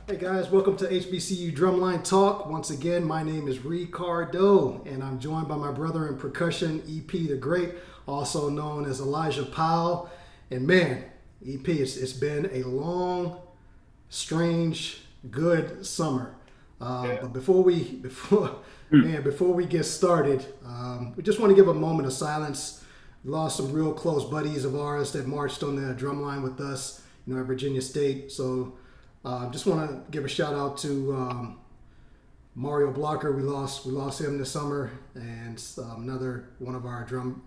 Hey guys, welcome to HBCU Drumline Talk. Once again, my name is Ricardo, and I'm joined by my brother in percussion, EP the Great, also known as Elijah Powell. And man, EP, it's been a long, strange, good summer. But before we get started, we just want to give a moment of silence. We lost some real close buddies of ours that marched on the drum line with us, at Virginia State. So. Just want to give a shout out to Mario Blocker. We lost him this summer, and another one of our drum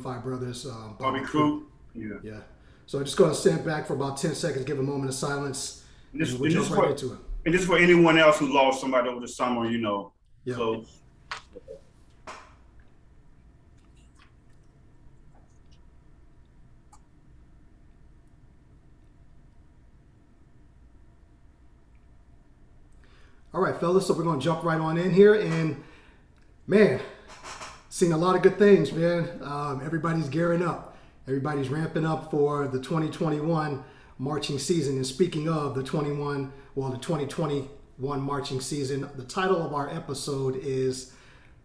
five brothers, Bobby Crew. Yeah. So I'm just going to stand back for about 10 seconds, give a moment of silence, and we'll jump right into it. And this is for anyone else who lost somebody over the summer, Yeah. So. All right, fellas, so we're going to jump right on in here. And, man, seen a lot of good things, man. Everybody's gearing up. Everybody's ramping up for the 2021 marching season. And speaking of the 2021 marching season, the title of our episode is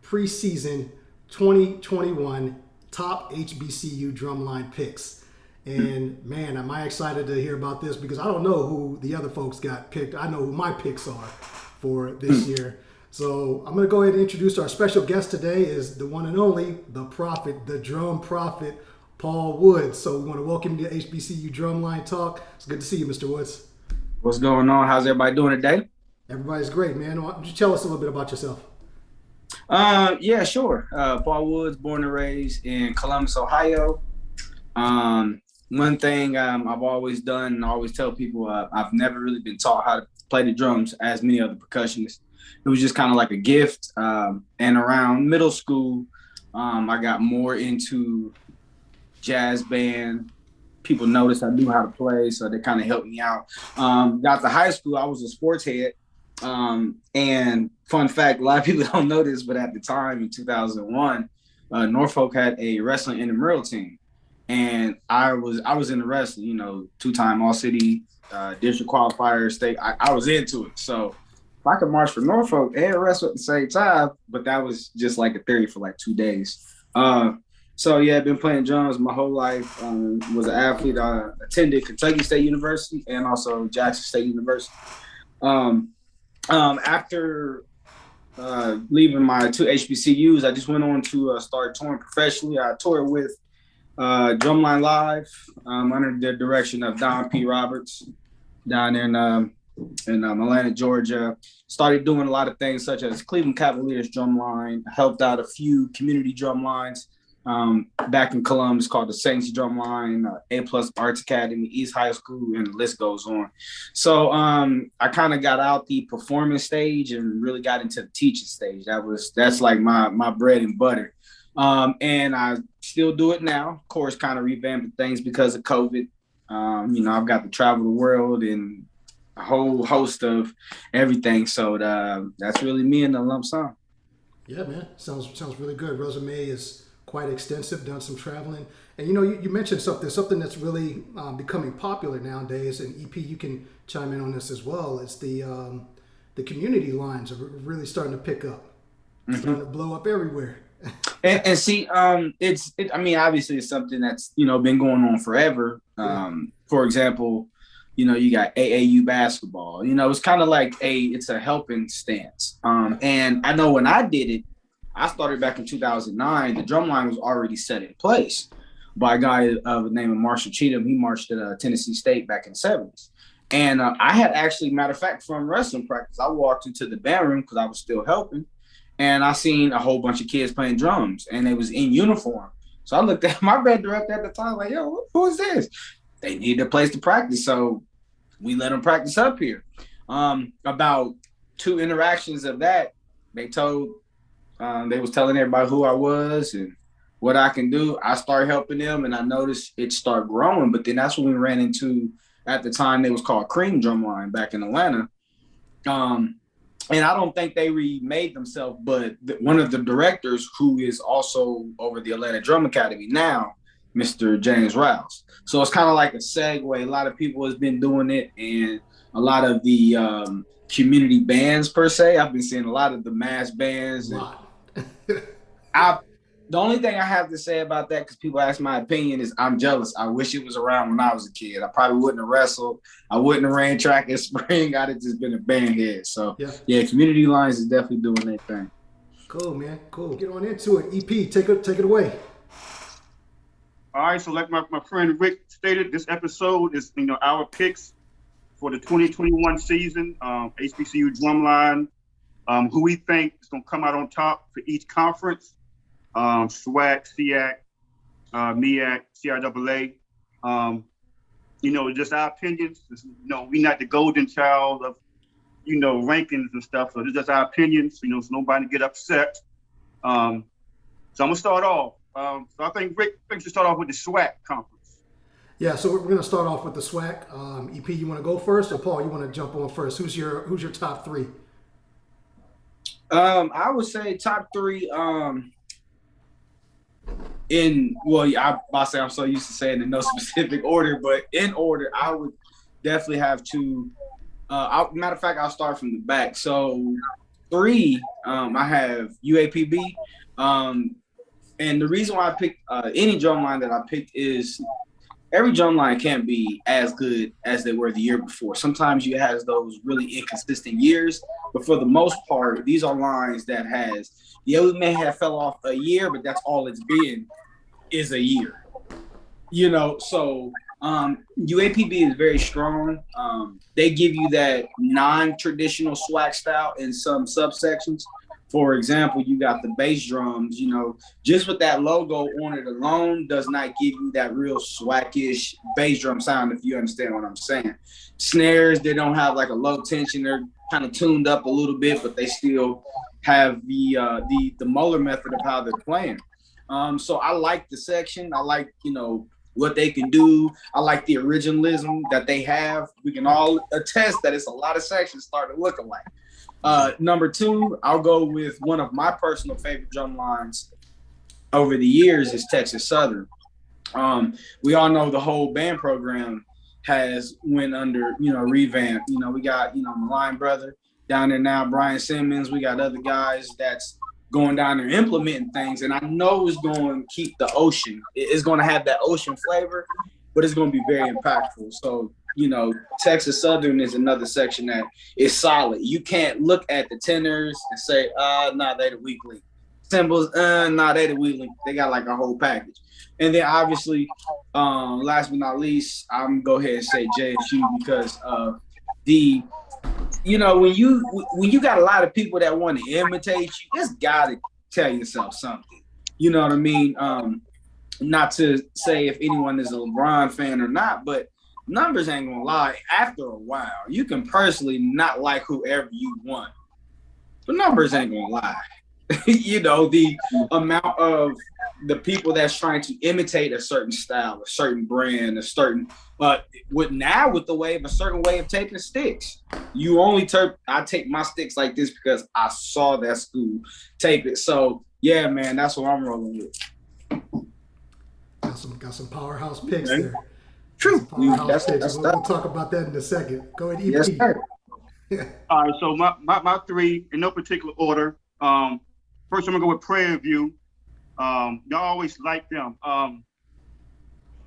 Preseason 2021 Top HBCU Drumline Picks. And, man, am I excited to hear about this because I don't know who the other folks got picked. I know who my picks are for this year. So I'm going to go ahead and introduce our special guest today is the one and only, the prophet, the drum prophet, Paul Woods. So we want to welcome you to HBCU Drumline Talk. It's good to see you, Mr. Woods. What's going on? How's everybody doing today? Everybody's great, man. Why don't you tell us a little bit about yourself? Yeah, sure. Paul Woods, born and raised in Columbus, Ohio. One thing I've always done and I always tell people, I've never really been taught how to play the drums as many other percussionists. It was just kind of like a gift. And around middle school, I got more into jazz band. People noticed I knew how to play, so they kind of helped me out. Got to high school, I was a sports head. And fun fact, a lot of people don't know this, but at the time in 2001, Norfolk had a wrestling intramural team. And I was in the wrestling, two-time all-city district qualifier state. I was into it. So if I could march for Norfolk and wrestle at the same time, but that was just like a theory for like 2 days. So yeah, I've been playing drums my whole life. Was an athlete. I attended Kentucky State University and also Jackson State University. After leaving my two HBCUs, I just went on to start touring professionally. I toured with Drumline Live under the direction of Don P. Roberts down in Atlanta, Georgia. Started doing a lot of things such as Cleveland Cavaliers Drumline, helped out a few community drumlines back in Columbus called the Saints Drumline, A+ Arts Academy, East High School, and the list goes on. So I kind of got out the performance stage and really got into the teaching stage. That's like my bread and butter. And I still do it now, of course, kind of revamping things because of COVID. I've got to travel the world and a whole host of everything. So that's really me in the lump sum. Yeah, man. Sounds really good. Resume is quite extensive, done some traveling. And, you mentioned something that's really becoming popular nowadays. And EP, you can chime in on this as well. It's the community lines are really starting to pick up. It's starting to blow up everywhere. And see, obviously it's something that's, been going on forever. For example, you got AAU basketball, it's kind of like it's a helping stance. And I know when I did it, I started back in 2009, the drumline was already set in place by a guy of the name of Marshall Cheatham. He marched at Tennessee State back in the 70s. And I had actually, matter of fact, from wrestling practice, I walked into the band room because I was still helping. And I seen a whole bunch of kids playing drums and they was in uniform. So I looked at my band director at the time like, yo, who is this? They need a place to practice. So we let them practice up here. About 2 interactions of that, they was telling everybody who I was and what I can do. I started helping them and I noticed it started growing. But then that's when we ran into, at the time, it was called Cream Drumline back in Atlanta. And I don't think they remade themselves, but one of the directors who is also over the Atlanta Drum Academy now, Mr. James Rouse. So it's kind of like a segue. A lot of people has been doing it, and a lot of the community bands per se. I've been seeing a lot of the mass bands. A And lot. the only thing I have to say about that, because people ask my opinion, is I'm jealous. I wish it was around when I was a kid. I probably wouldn't have wrestled. I wouldn't have ran track in spring. I'd have just been a band head. So yeah, community lines is definitely doing their thing. Cool, man. Cool. Get on into it. EP, take it away. All right, so like my friend Rick stated, this episode is our picks for the 2021 season, HBCU Drumline, who we think is going to come out on top for each conference, SWAC, SIAC, MEAC, CIAA. Just our opinions. We're not the golden child of, rankings and stuff. So this is just our opinions, so nobody get upset. So I'm going to start off. So I think Rick should start off with the SWAC conference. Yeah, so we're going to start off with the SWAC. EP, you want to go first, or Paul, you want to jump on first? Who's your top three? I would say top three. I'm so used to saying in no specific order, but in order, I would definitely have to. Matter of fact, I'll start from the back. So three, I have UAPB. And the reason why I picked any drumline that I picked is every drumline can't be as good as they were the year before. Sometimes you have those really inconsistent years, but for the most part, these are lines that we may have fell off a year, but that's all it's been is a year. So UAPB is very strong. They give you that non-traditional SWAC style in some subsections. For example, you got the bass drums, just with that logo on it alone does not give you that real SWAC-ish bass drum sound, if you understand what I'm saying. Snares, they don't have like a low tension. They're kind of tuned up a little bit, but they still have the Moeller method of how they're playing. So I like the section. I like, what they can do. I like the originalism that they have. We can all attest that it's a lot of sections starting looking like. Number two, I'll go with one of my personal favorite drum lines over the years is Texas Southern. We all know the whole band program has went under, revamp. We got, Malign Brother down there now, Brian Simmons. We got other guys that's going down there implementing things. And I know it's going to keep the ocean. It's going to have that ocean flavor, but it's going to be very impactful. So, Texas Southern is another section that is solid. You can't look at the tenors and say, they the weak link. Cymbals, they the weak link. They got like a whole package. And then obviously, last but not least, I'm going to go ahead and say JSU because of the, when you got a lot of people that want to imitate you, just got to tell yourself something. You know what I mean? Not to say if anyone is a LeBron fan or not, but numbers ain't gonna lie. After a while, you can personally not like whoever you want, but numbers ain't gonna lie. The amount of the people that's trying to imitate a certain style, a certain brand, a certain with the wave, a certain way of taping sticks. I take my sticks like this because I saw that school tape it. So yeah, man, that's what I'm rolling with. Got some powerhouse picks there. True. We'll talk about that in a second. Go ahead, EP. Yes, sir. All right, so my three in no particular order. First, I'm gonna go with Prairie View. Y'all always like them.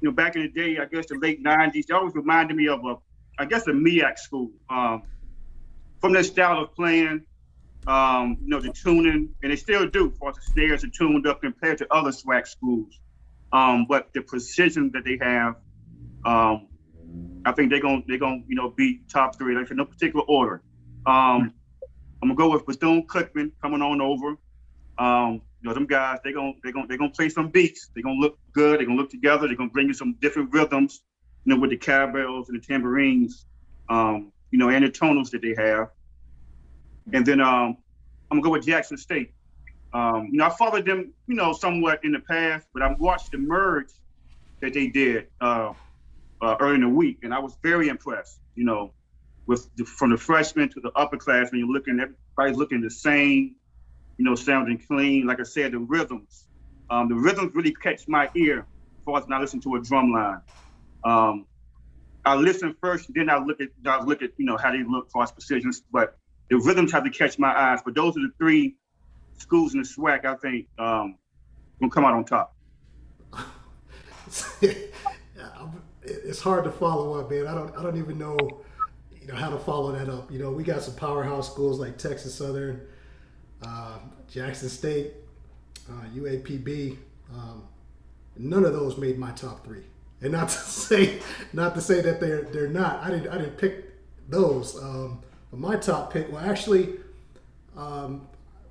Back in the day, I guess the late '90s, they always reminded me of a MEAC school. From their style of playing, the tuning, and they still do. As far as the snares are tuned up compared to other SWAC schools. But the precision that they have. I think they're gonna beat top three. Like in no particular order. I'm gonna go with Bethune-Cookman coming on over. Them guys they're gonna play some beats. They're gonna look good. They're gonna look together. They're gonna bring you some different rhythms. With the cowbells and the tambourines. And the tonals that they have. And then I'm gonna go with Jackson State. I followed them somewhat in the past, but I've watched the merge that they did. Early in the week, and I was very impressed. From the freshmen to the upperclassmen, everybody's looking the same. Sounding clean. Like I said, the rhythms really catch my ear as far as when I listen to a drum line. I listen first, then I look at how they look for positions. But the rhythms have to catch my eyes. But those are the three schools in the SWAC I think will come out on top. It's hard to follow up, man. I don't even know, how to follow that up. We got some powerhouse schools like Texas Southern, Jackson State, UAPB. None of those made my top three, and not to say that they're not. I didn't pick those. But my top pick, well, actually,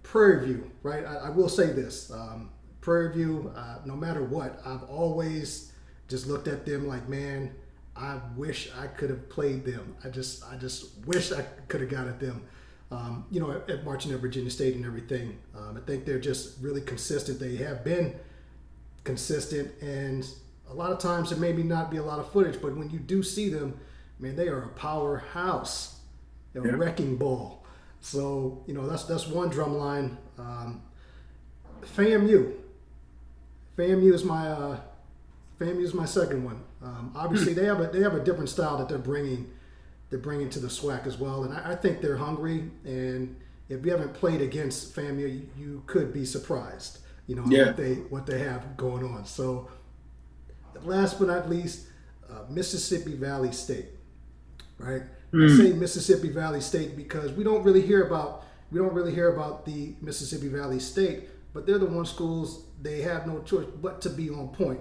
Prairie View. Right. I will say this: Prairie View. No matter what, I've always just looked at them like, man, I wish I could have played them. I just wish I could have got at them. At marching at Virginia State and everything. I think they're just really consistent. They have been consistent, and a lot of times there maybe not be a lot of footage, but when you do see them, man, they are a powerhouse. They're a wrecking ball. So that's one drumline. FAMU is my second one. Obviously, they have a different style that they're bringing to the SWAC as well, and I think they're hungry. And if you haven't played against FAMU, you could be surprised. What they have going on. So, last but not least, Mississippi Valley State, right? I say Mississippi Valley State because we don't really hear about the Mississippi Valley State, but they're the one schools they have no choice but to be on point.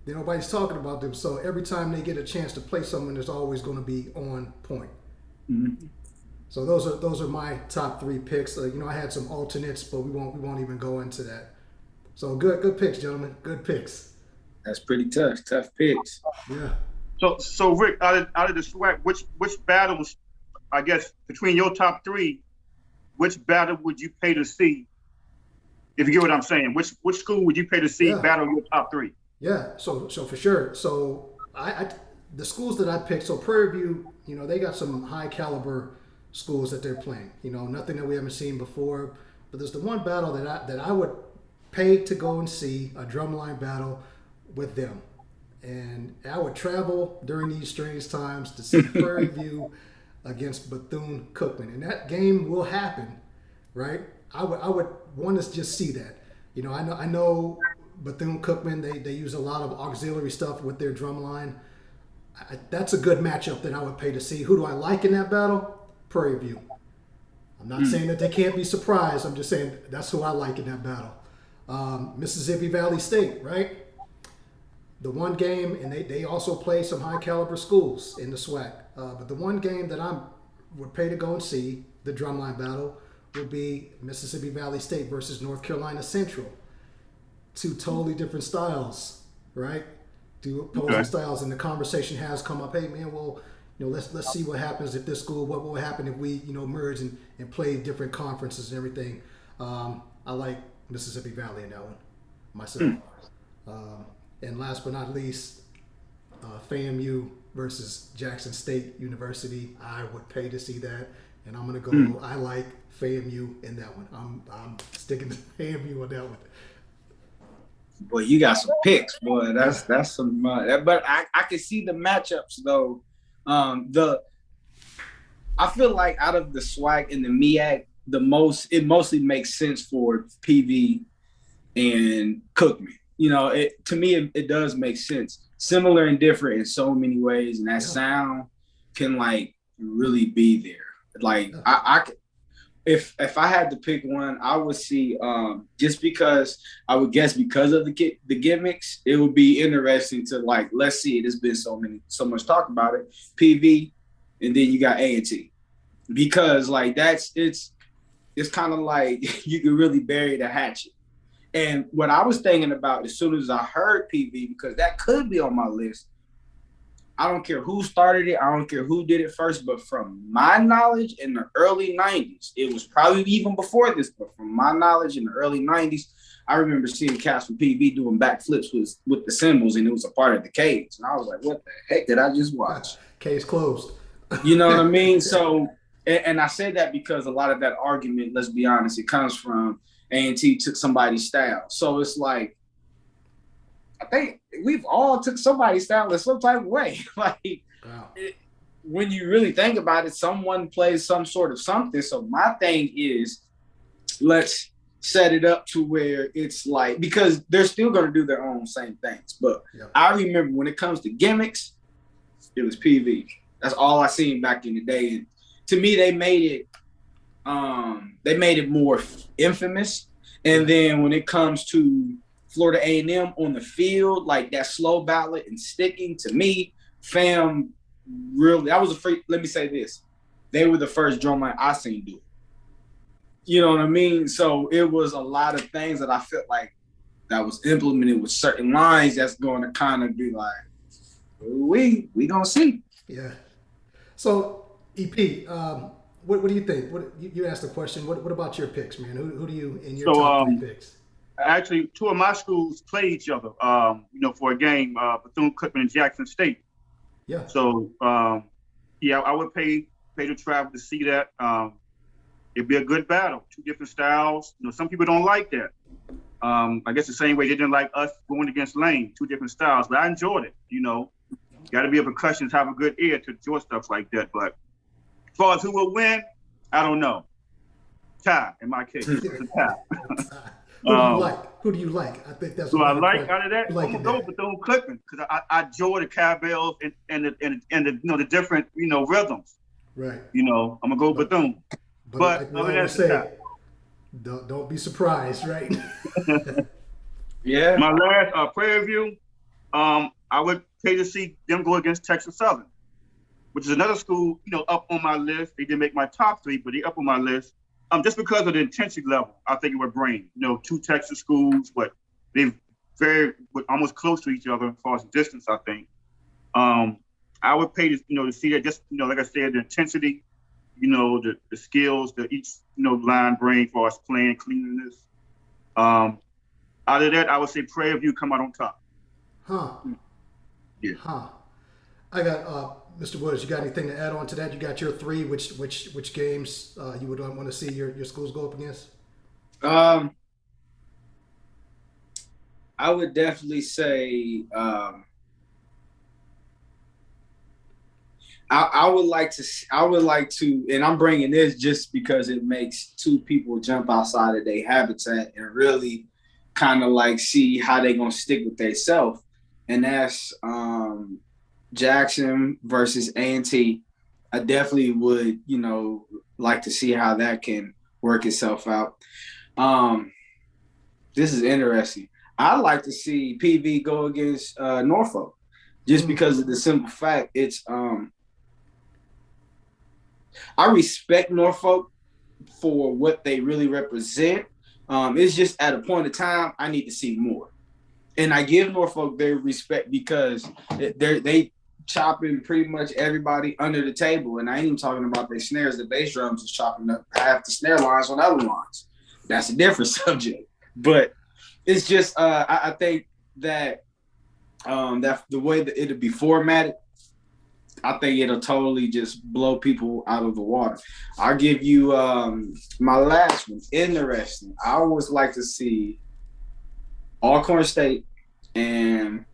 Nobody's talking about them, so every time they get a chance to play someone, there's always going to be on point. Mm-hmm. So those are my top three picks. I had some alternates, but we won't even go into that. So good picks, gentlemen. Good picks. That's pretty tough picks. Yeah. So Rick, out of the SWAC, which battles, I guess, between your top three, which battle would you pay to see? If you get what I'm saying, which school would you pay to see battle your top three? Yeah, so for sure. So the schools that I picked, so Prairie View, they got some high caliber schools that they're playing. Nothing that we haven't seen before. But there's the one battle that I would pay to go and see, a drumline battle with them. And I would travel during these strange times to see Prairie View against Bethune-Cookman. And that game will happen, right? I would want to just see that. I know Bethune-Cookman, they use a lot of auxiliary stuff with their drum line. That's a good matchup that I would pay to see. Who do I like in that battle? Prairie View. I'm not saying that they can't be surprised. I'm just saying that's who I like in that battle. Mississippi Valley State, right? The one game, and they also play some high caliber schools in the SWAC. But the one game that I would pay to go and see, the drumline battle, would be Mississippi Valley State versus North Carolina Central. Two totally different styles, right? Two opposing styles, and the conversation has come up. Hey, man, well, let's see what happens if this school. What will happen if we, merge and play different conferences and everything. I like Mississippi Valley in that one myself. And last but not least, FAMU versus Jackson State University. I would pay to see that, and I'm gonna go. I like FAMU in that one. I'm sticking to FAMU on that one. Boy, you got some picks, boy. That's some. But I can see the matchups though. I feel like out of the SWAC and the MEAC, it mostly makes sense for PV and Cookman. To me, it does make sense. Similar and different in so many ways, and that sound can really be there. If I had to pick one, I would see just because I would guess because of the gimmicks, it would be interesting to let's see it. There's been so much talk about it. PV, and then you got A&T, because it's kind of like you can really bury the hatchet. And what I was thinking about as soon as I heard PV, because that could be on my list. I don't care who started it. I don't care who did it first. But from my knowledge in the early 90s, it was probably even before this, but from my knowledge in the early 90s, I remember seeing cats from PV doing backflips with the cymbals, and it was a part of the cage. And I was like, what the heck did I just watch? Case closed. You know what I mean? So, and I say that because a lot of that argument, let's be honest, it comes from A&T took somebody's style. So it's I think we've all took somebody's style in some type of way. Wow. When you really think about it, someone plays some sort of something. So my thing is, let's set it up to where it's like, because they're still going to do their own same things. But I remember when it comes to gimmicks, it was PV. That's all I seen back in the day. And to me, they made it more infamous. And then when it comes to Florida A&M on the field, like that slow ballot and sticking, to me, fam, really, let me say this. They were the first drumline I seen do it. You know what I mean? So it was a lot of things that I felt like that was implemented with certain lines that's going to kind of be like, we gonna see. Yeah. So EP, what do you think? You asked the question. What about your picks, man? Who do you in your top 3 picks? Actually, 2 of my schools play each other. For a game, Bethune-Cookman and Jackson State. Yeah. So I would pay to travel to see that. It'd be a good battle. 2 different styles. Some people don't like that. I guess the same way they didn't like us going against Lane. 2 different styles, but I enjoyed it. Got to be a percussionist, have a good ear to enjoy stuff like that. But as far as who will win, I don't know. Tie, in my case. It's a tie. Who do you like? I think that's what I like out of that. Like I'm gonna go Bethune-Cookman because I enjoy the cowbells and the different rhythms. Right. I'm gonna go Bethune. But like I say, don't be surprised, right? Yeah. My last Prairie View, I would pay to see them go against Texas Southern, which is another school, up on my list. They didn't make my top 3, but they up on my list. Just because of the intensity level, I think it would bring. 2 Texas schools, but they're almost close to each other as far as distance, I think. I would pay to see that, just, like I said, the intensity, the skills that each, line bring for us playing, cleanliness. Out of that, I would say Prairie View come out on top. Huh. Yeah. Huh. I got Mr. Woods. You got anything to add on to that? You got your 3. Which games you would want to see your schools go up against? I would definitely say I would like to, and I'm bringing this just because it makes 2 people jump outside of their habitat and really kind of like see how they gonna stick with themselves, and that's Jackson versus A&T. I definitely would, like to see how that can work itself out. This is interesting. I'd like to see PV go against Norfolk, just because of the simple fact it's I respect Norfolk for what they really represent. It's just at a point of time I need to see more, and I give Norfolk their respect because they chopping pretty much everybody under the table, and I ain't even talking about their snares. The bass drums is chopping up half the snare lines on other lines. That's a different subject, but it's just I think that that the way that it'll be formatted, I think it'll totally just blow people out of the water. I'll give you my last one. Interesting. I always like to see Alcorn State and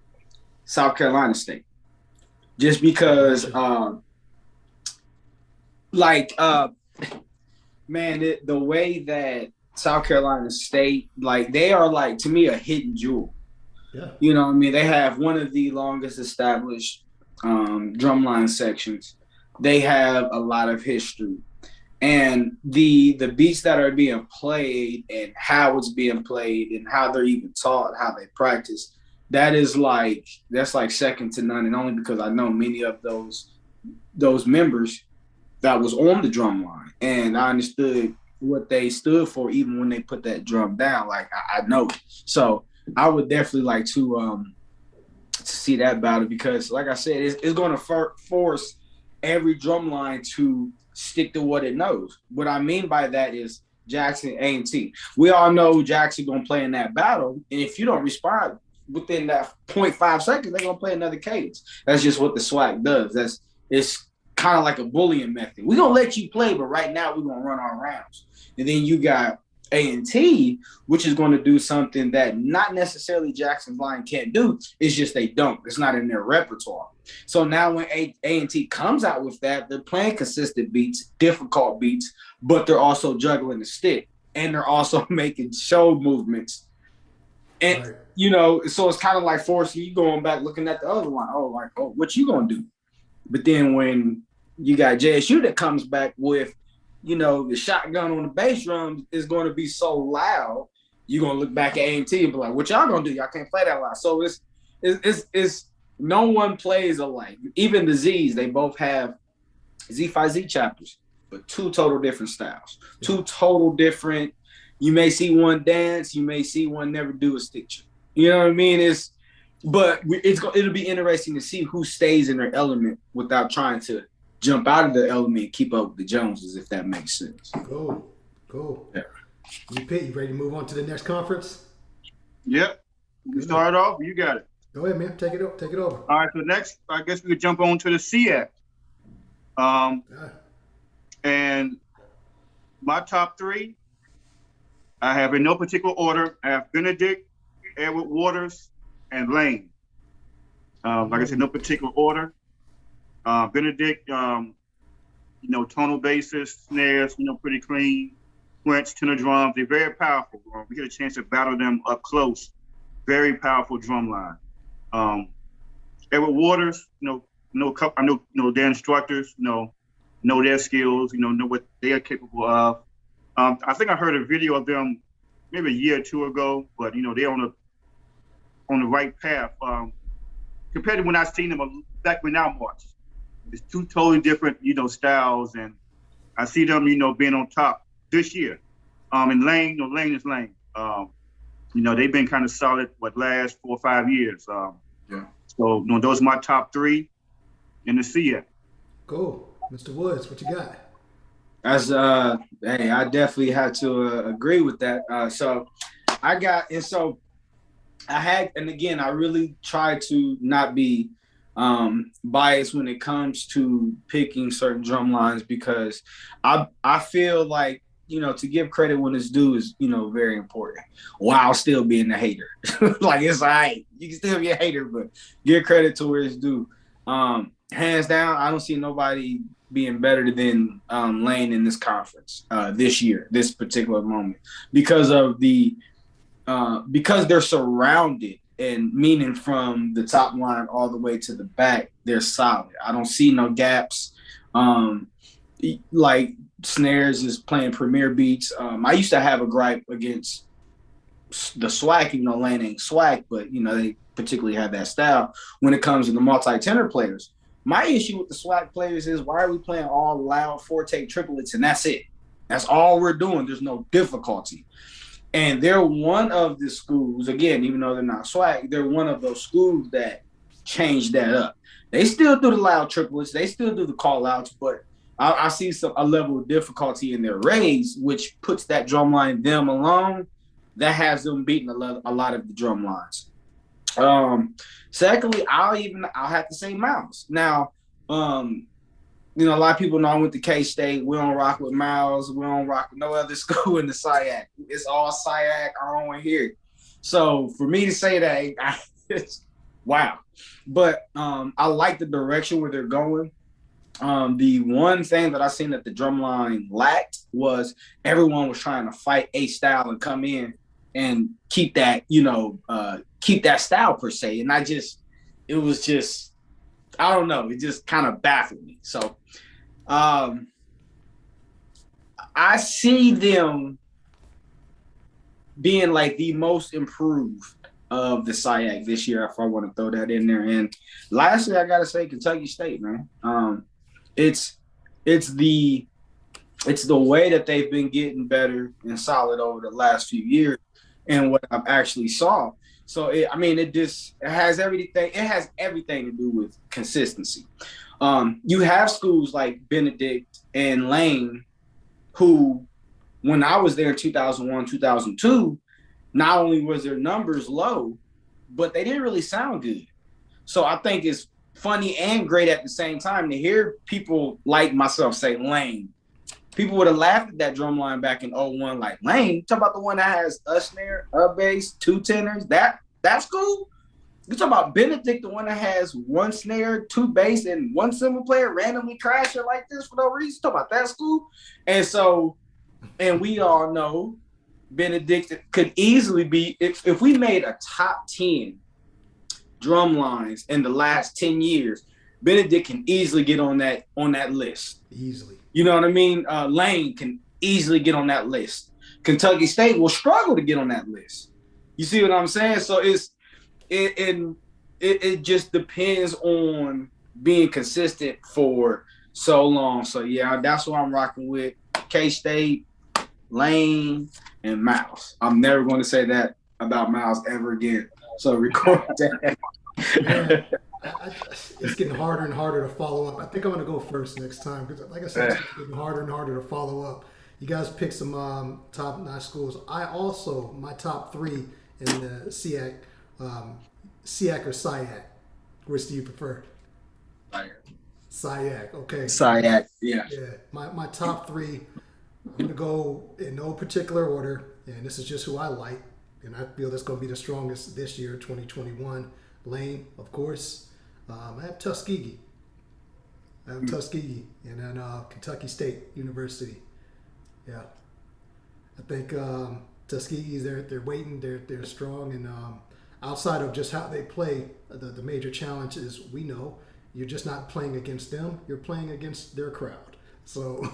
South Carolina State, just because, man, the way that South Carolina State, like, they are, like, to me, a hidden jewel. Yeah. You know what I mean? They have one of the longest established drumline sections. They have a lot of history, and the beats that are being played and how it's being played and how they're even taught, how they practice, that's like second to none. And only because I know many of those members that was on the drum line, and I understood what they stood for even when they put that drum down. Like, I know it. So I would definitely like to see that battle, because like I said, it's going to force every drum line to stick to what it knows. What I mean by that is Jackson, A&T. We all know Jackson going to play in that battle, and if you don't respond within that 0.5 seconds, they're going to play another cadence. That's just what the SWAC does. It's kind of like a bullying method. We're going to let you play, but right now we're going to run our rounds. And then you got A&T, which is going to do something that not necessarily Jackson's Line can't do. It's just they don't. It's not in their repertoire. So now when A&T comes out with that, they're playing consistent beats, difficult beats, but they're also juggling the stick, and they're also making show movements. And, right. you know, so it's kind of like forcing you going back, looking at the other one. Oh, what you going to do? But then when you got JSU that comes back with, you know, the shotgun on the bass drums is going to be so loud, you're going to look back at A&T and be like, what y'all going to do? Y'all can't play that loud. So it's no one plays alike. Even the Z's, they both have Z5Z chapters, but two total different styles, two total different. You may see one dance, you may see one never do a stick trick. You know what I mean? It'll be interesting to see who stays in their element without trying to jump out of the element and keep up with the Joneses, if that makes sense. Cool. Yeah. You ready to move on to the next conference? Yep. We start off. You got it. Go ahead, man. Take it over. All right. So next, I guess we could jump on to the SIAC. And my top three, I have in no particular order. I have Benedict, Edward Waters, and Lane. Like I said, no particular order. Benedict, you know, tonal basses, snares, you know, pretty clean. Quints, tenor drums, they're very powerful. We get a chance to battle them up close. Very powerful drum line. Edward Waters, I know their instructors, know their skills, know what they are capable of. I think I heard a video of them maybe a year or two ago, but they're on the right path. Compared to when I seen them back when I marched. It's two totally different, styles, and I see them, being on top this year. And Lane, Lane is Lane. They've been kind of solid, last 4 or 5 years. Yeah. So, those are my top three in the SIAC. Cool. Mr. Woods, what you got? That's hey, I definitely had to agree with that. I really try to not be biased when it comes to picking certain drum lines, because I feel like, to give credit when it's due is, very important, while still being a hater. Like, it's all right. You can still be a hater, but give credit to where it's due. Hands down, I don't see nobody being better than Lane in this conference this year, this particular moment, because of because they're surrounded, and meaning from the top line all the way to the back, they're solid. I don't see no gaps. Like Snares is playing premier beats. I used to have a gripe against the SWAC, Lane ain't SWAC, but they particularly have that style when it comes to the multi-tenor players. My issue with the SWAC players is, why are we playing all loud four-take triplets and that's it? That's all we're doing. There's no difficulty. And they're one of the schools, again, even though they're not SWAC, they're one of those schools that changed that up. They still do the loud triplets. They still do the call-outs, but I see a level of difficulty in their raise, which puts that drum line, them alone, that has them beating a lot of the drum lines. Secondly, I'll have to say Miles. Now, a lot of people know I went to K-State. We don't rock with Miles. We don't rock with no other school in the SIAC. It's all SIAC, our own here. So for me to say that, it's wow. But I like the direction where they're going. The one thing that I seen that the drumline lacked was everyone was trying to fight a style and come in and keep that, keep that style per se. And it was just, I don't know, it just kind of baffled me. So I see them being like the most improved of the SIAC this year, if I want to throw that in there. And lastly, I gotta say Kentucky State, man. It's the way that they've been getting better and solid over the last few years, and what I've actually saw. So it has everything. It has everything to do with consistency. You have schools like Benedict and Lane, who, when I was there in 2001, 2002, not only was their numbers low, but they didn't really sound good. So I think it's funny and great at the same time to hear people like myself say Lane people would have laughed at that drum line back in '01. Like, Lane, talk about the one that has a snare, a bass, 2 tenors. That's cool. You talk about Benedict, the one that has 1 snare, 2 bass, and 1 cymbal player randomly crashing like this for no reason. Talk about that school. And so, and we all know Benedict could easily be, if we made a top 10 drum lines in the last 10 years, Benedict can easily get on that list. Easily. You know what I mean? Lane can easily get on that list. Kentucky State will struggle to get on that list. You see what I'm saying? So it just depends on being consistent for so long. So yeah, that's what I'm rocking with. K-State, Lane, and Miles. I'm never going to say that about Miles ever again. So record that. Yeah, it's getting harder and harder to follow up. I think I'm going to go first next time because, like I said, it's getting harder and harder to follow up. You guys pick some top-notch schools. My top 3 in the SIAC, SIAC or SIAC. Which do you prefer? SIAC. Okay. SIAC. Yeah. Yeah. My top 3. I'm going to go in no particular order, and this is just who I like, and I feel that's going to be the strongest this year, 2021. Lane, of course. I have Tuskegee. And then Kentucky State University. Yeah. I think Tuskegee's they're waiting, they're strong, and outside of just how they play, the major challenge is, we know, you're just not playing against them, you're playing against their crowd. So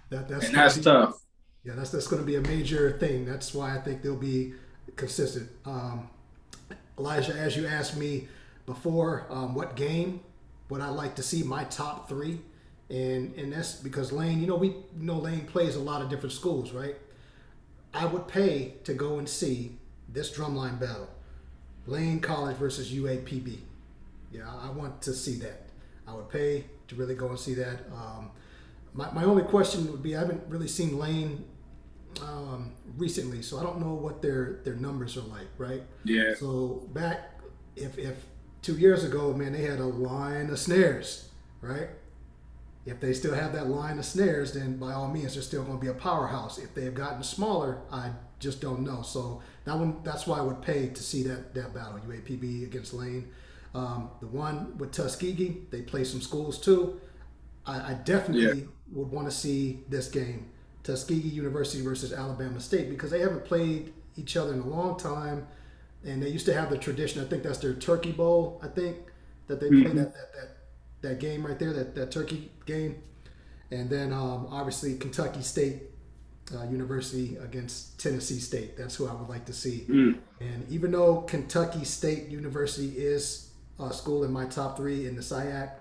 that's tough. Yeah, that's going to be a major thing. That's why I think they'll be consistent. Elijah, as you asked me before, what game would I like to see my top 3? And that's because Lane, we know Lane plays a lot of different schools, right? I would pay to go and see this drumline battle. Lane College versus UAPB. Yeah, I want to see that. I would pay to really go and see that. My only question would be, I haven't really seen Lane recently, so I don't know what their numbers are like, right? Yeah. So back, if 2 years ago, man, they had a line of snares, right? If they still have that line of snares, then by all means, they're still going to be a powerhouse. If they've gotten smaller, I just don't know. So that's why I would pay to see that battle, UAPB against Lane. The one with Tuskegee, they play some schools too. I definitely would want to see this game, Tuskegee University versus Alabama State, because they haven't played each other in a long time, and they used to have the tradition. I think that's their Turkey Bowl. I think that they play that game right there, that Turkey game, and then obviously Kentucky State University against Tennessee State. That's who I would like to see. And even though Kentucky State University is a school in my top 3 in the SIAC,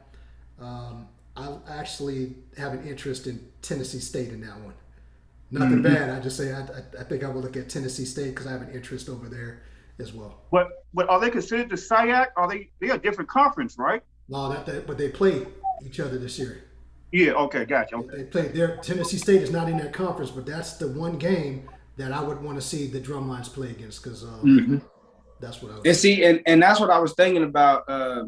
I actually have an interest in Tennessee State in that one. Nothing bad. I just say I think I will look at Tennessee State because I have an interest over there as well. But are they considered the SIAC? They're a different conference, right? No, but they played each other this year. Yeah. Okay. Gotcha. Okay. They played. Tennessee State is not in that conference, but that's the one game that I would want to see the Drumlines play against, because that's what I would. And see, and that's what I was thinking about a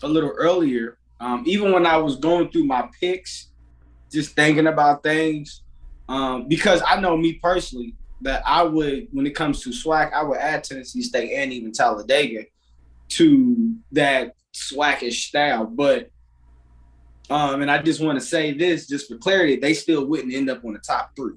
little earlier. Even when I was going through my picks, just thinking about things, because I know me personally that I would, when it comes to SWAC, I would add Tennessee State and even Talladega to that SWAC-ish style. But and I just want to say this just for clarity, they still wouldn't end up on the top 3.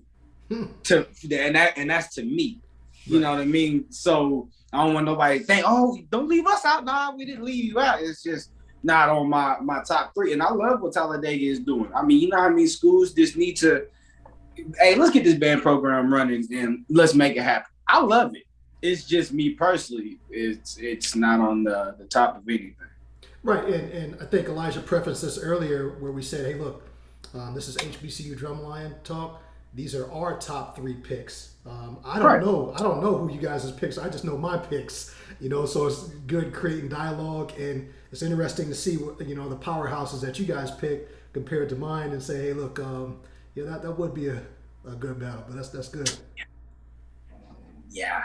And that's to me. You know what I mean? So I don't want nobody to think, oh, don't leave us out. Nah, we didn't leave you out. It's just not on my top 3. And I love what Talladega is doing. I mean, you know how many schools just need to, hey, let's get this band program running and let's make it happen. I love it. It's just me personally. It's not on the top of anything. Right, and I think Elijah prefaced this earlier where we said, hey, look, this is HBCU Drumline Talk. These are our top 3 picks. I don't know who you guys' picks. I just know my picks. So it's good creating dialogue, and it's interesting to see what the powerhouses that you guys pick compared to mine, and say, hey, look, that would be a good battle, but that's good. Yeah.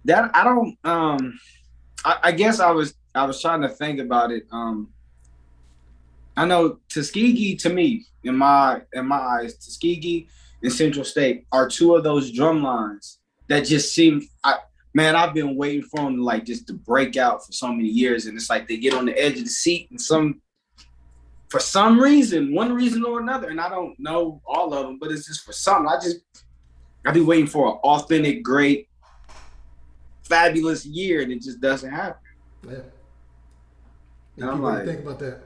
That I don't. I guess I was trying to think about it. I know Tuskegee, to me, in my eyes, Tuskegee and Central State are two of those drum lines that just seem. Man, I've been waiting for them to like just to break out for so many years, and it's like they get on the edge of the seat, and for some reason, one reason or another, and I don't know all of them, but it's just for some. I've been waiting for an authentic, great, fabulous year, and it just doesn't happen. Yeah. And I'm What do like, you think about that?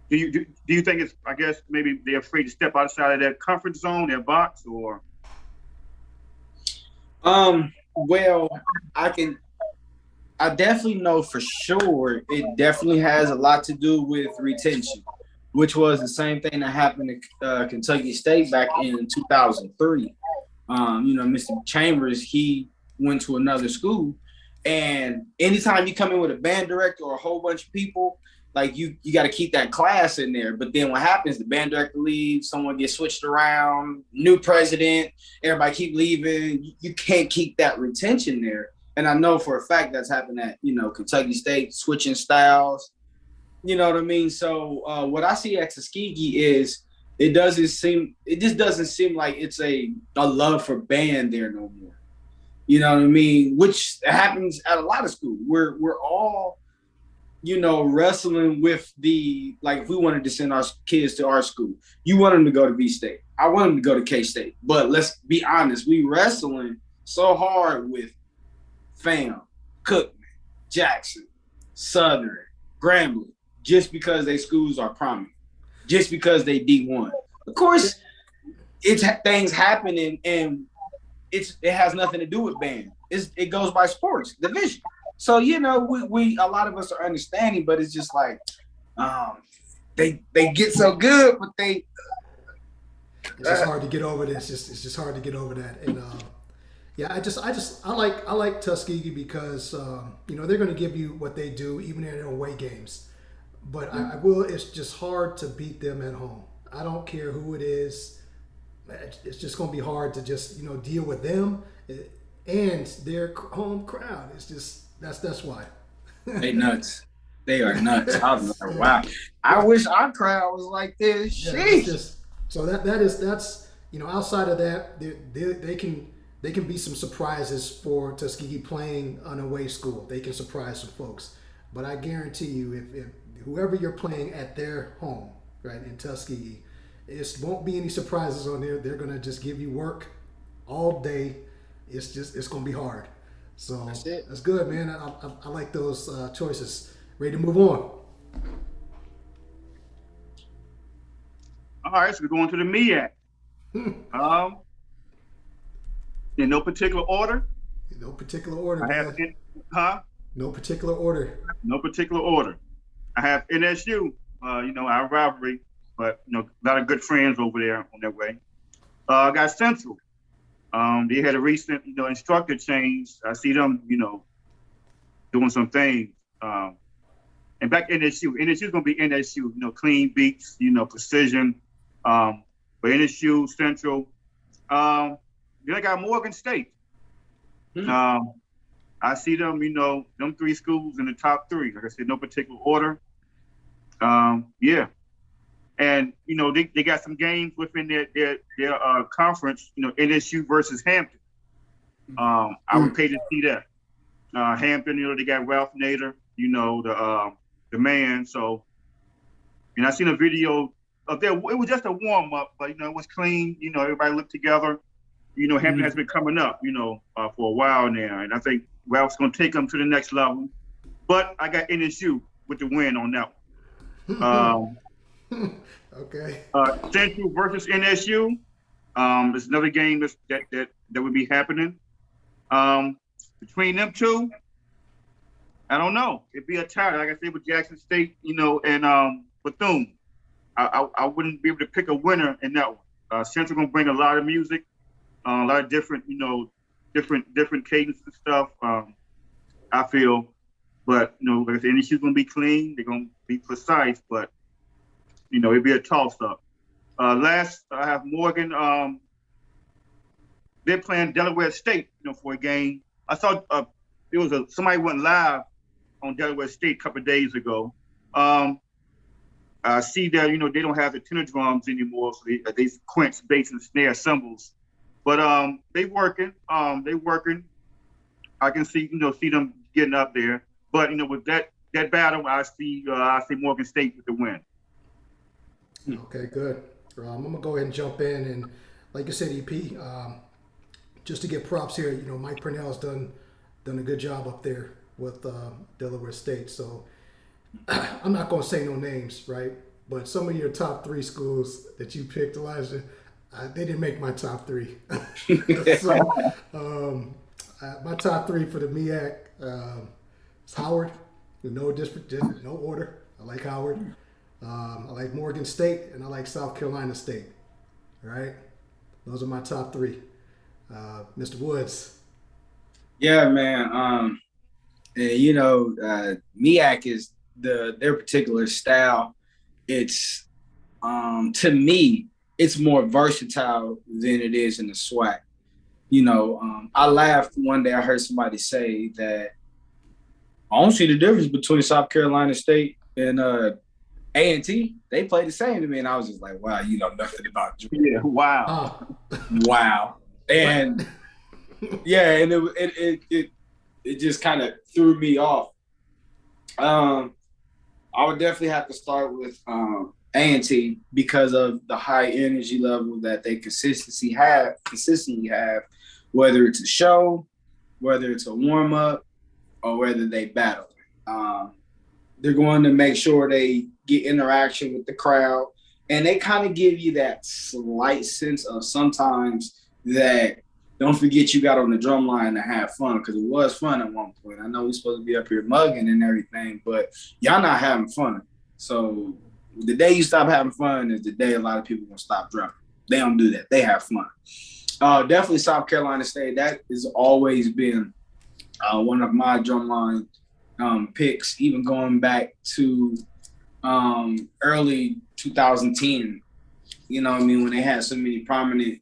Do you think it's, I guess maybe they're afraid to step outside of their comfort zone, their box, or? Well, I definitely know for sure it definitely has a lot to do with retention, which was the same thing that happened to Kentucky State back in 2003. Mr. Chambers, he went to another school, and anytime you come in with a band director or a whole bunch of people, like you got to keep that class in there. But then what happens? The band director leaves, someone gets switched around, new president, everybody keep leaving. You can't keep that retention there. And I know for a fact that's happened at, Kentucky State, switching styles. You know what I mean? So what I see at Tuskegee is it just doesn't seem like it's a love for band there no more. You know what I mean? Which happens at a lot of schools. We're all, wrestling with if we wanted to send our kids to our school, you want them to go to B-State. I want them to go to K-State. But let's be honest, we wrestling so hard with FAM, Cookman, Jackson, Southern, Grambling, just because their schools are prominent, just because they D1. Of course, it's things happening, and it has nothing to do with band. It goes by sports division. So we a lot of us are understanding, but it's just like they get so good, but it's just hard to get over this. It's just hard to get over that. And yeah, I like Tuskegee because they're going to give you what they do even in their away games. But I will. It's just hard to beat them at home. I don't care who it is. It's just going to be hard to just deal with them and their home crowd. It's just that's why. They nuts. They are nuts. I was like, wow. I wish our crowd was like this. Yeah, Sheesh. So that's outside of that, they can be some surprises for Tuskegee playing an away school. They can surprise some folks. But I guarantee you, if whoever you're playing at their home, right, in Tuskegee, it won't be any surprises on there. They're gonna just give you work all day. It's gonna be hard. So that's good, man. I like those choices. Ready to move on? All right, so we're going to the MEAC. In no particular order. No particular order. I have No particular order. No particular order. I have NSU. Our rivalry, but a lot of good friends over there on their way. I got Central. They had a recent, instructor change. I see them, doing some things. And back NSU is gonna be NSU. Clean beats, precision. But NSU Central. Then I got Morgan State. I see them, them three schools in the top three. Like I said, no particular order. Yeah. And, they got some games within their conference, NSU versus Hampton. I would pay to see that. Hampton, they got Ralph Nader, the man. So, and I seen a video of there. It was just a warm up, but, it was clean. Everybody looked together. Hampton has been coming up, for a while now. And I think Ralph's going to take them to the next level. But I got NSU with the win on that one. Okay. Central versus NSU. There's another game that would be happening. Between them two, I don't know. It'd be a tie, like I said, with Jackson State, and Bethune. I wouldn't be able to pick a winner in that one. Central gonna bring a lot of music, a lot of different, different cadence and stuff. I feel, but like I said, NSU's gonna be clean. They're gonna be precise, but it'd be a toss-up. Last, I have Morgan. They're playing Delaware State, for a game. I saw there was somebody went live on Delaware State a couple of days ago. I see that, you know, they don't have the tenor drums anymore, so they sequence bass and snare cymbals. But they working. I can see them getting up there. But you know, with that battle, I see Morgan State with the win. Okay, good. I'm gonna go ahead and jump in, and like you said, EP, just to get props here. You know, Mike Purnell's done a good job up there with Delaware State. So I'm not gonna say no names, right? But some of your top 3 schools that you picked, Elijah, they didn't make my top 3. So my top 3 for the MEAC is Howard. No order. I like Howard. I like Morgan State, and I like South Carolina State. All right, those are my top 3. Mr. Woods. Yeah, man. You know, MEAC is their particular style. It's to me, it's more versatile than it is in the SWAC. You know, I laughed one day. I heard somebody say that I don't see the difference between South Carolina State and A&T. They play the same to me, and I was just like, "Wow, you know nothing about Georgia." Yeah, wow, wow, and yeah, and it just kind of threw me off. I would definitely have to start with A&T because of the high energy level that they consistently have, whether it's a show, whether it's a warm up, or whether they battle. They're going to make sure they get interaction with the crowd, and they kind of give you that slight sense of sometimes that don't forget you got on the drum line to have fun, because it was fun at one point. I know we're supposed to be up here mugging and everything, but y'all not having fun. So the day you stop having fun is the day a lot of people gonna stop drumming. They don't do that. They have fun. Definitely South Carolina State. That has always been one of my drumline picks, even going back to early 2010. You know what I mean? When they had so many prominent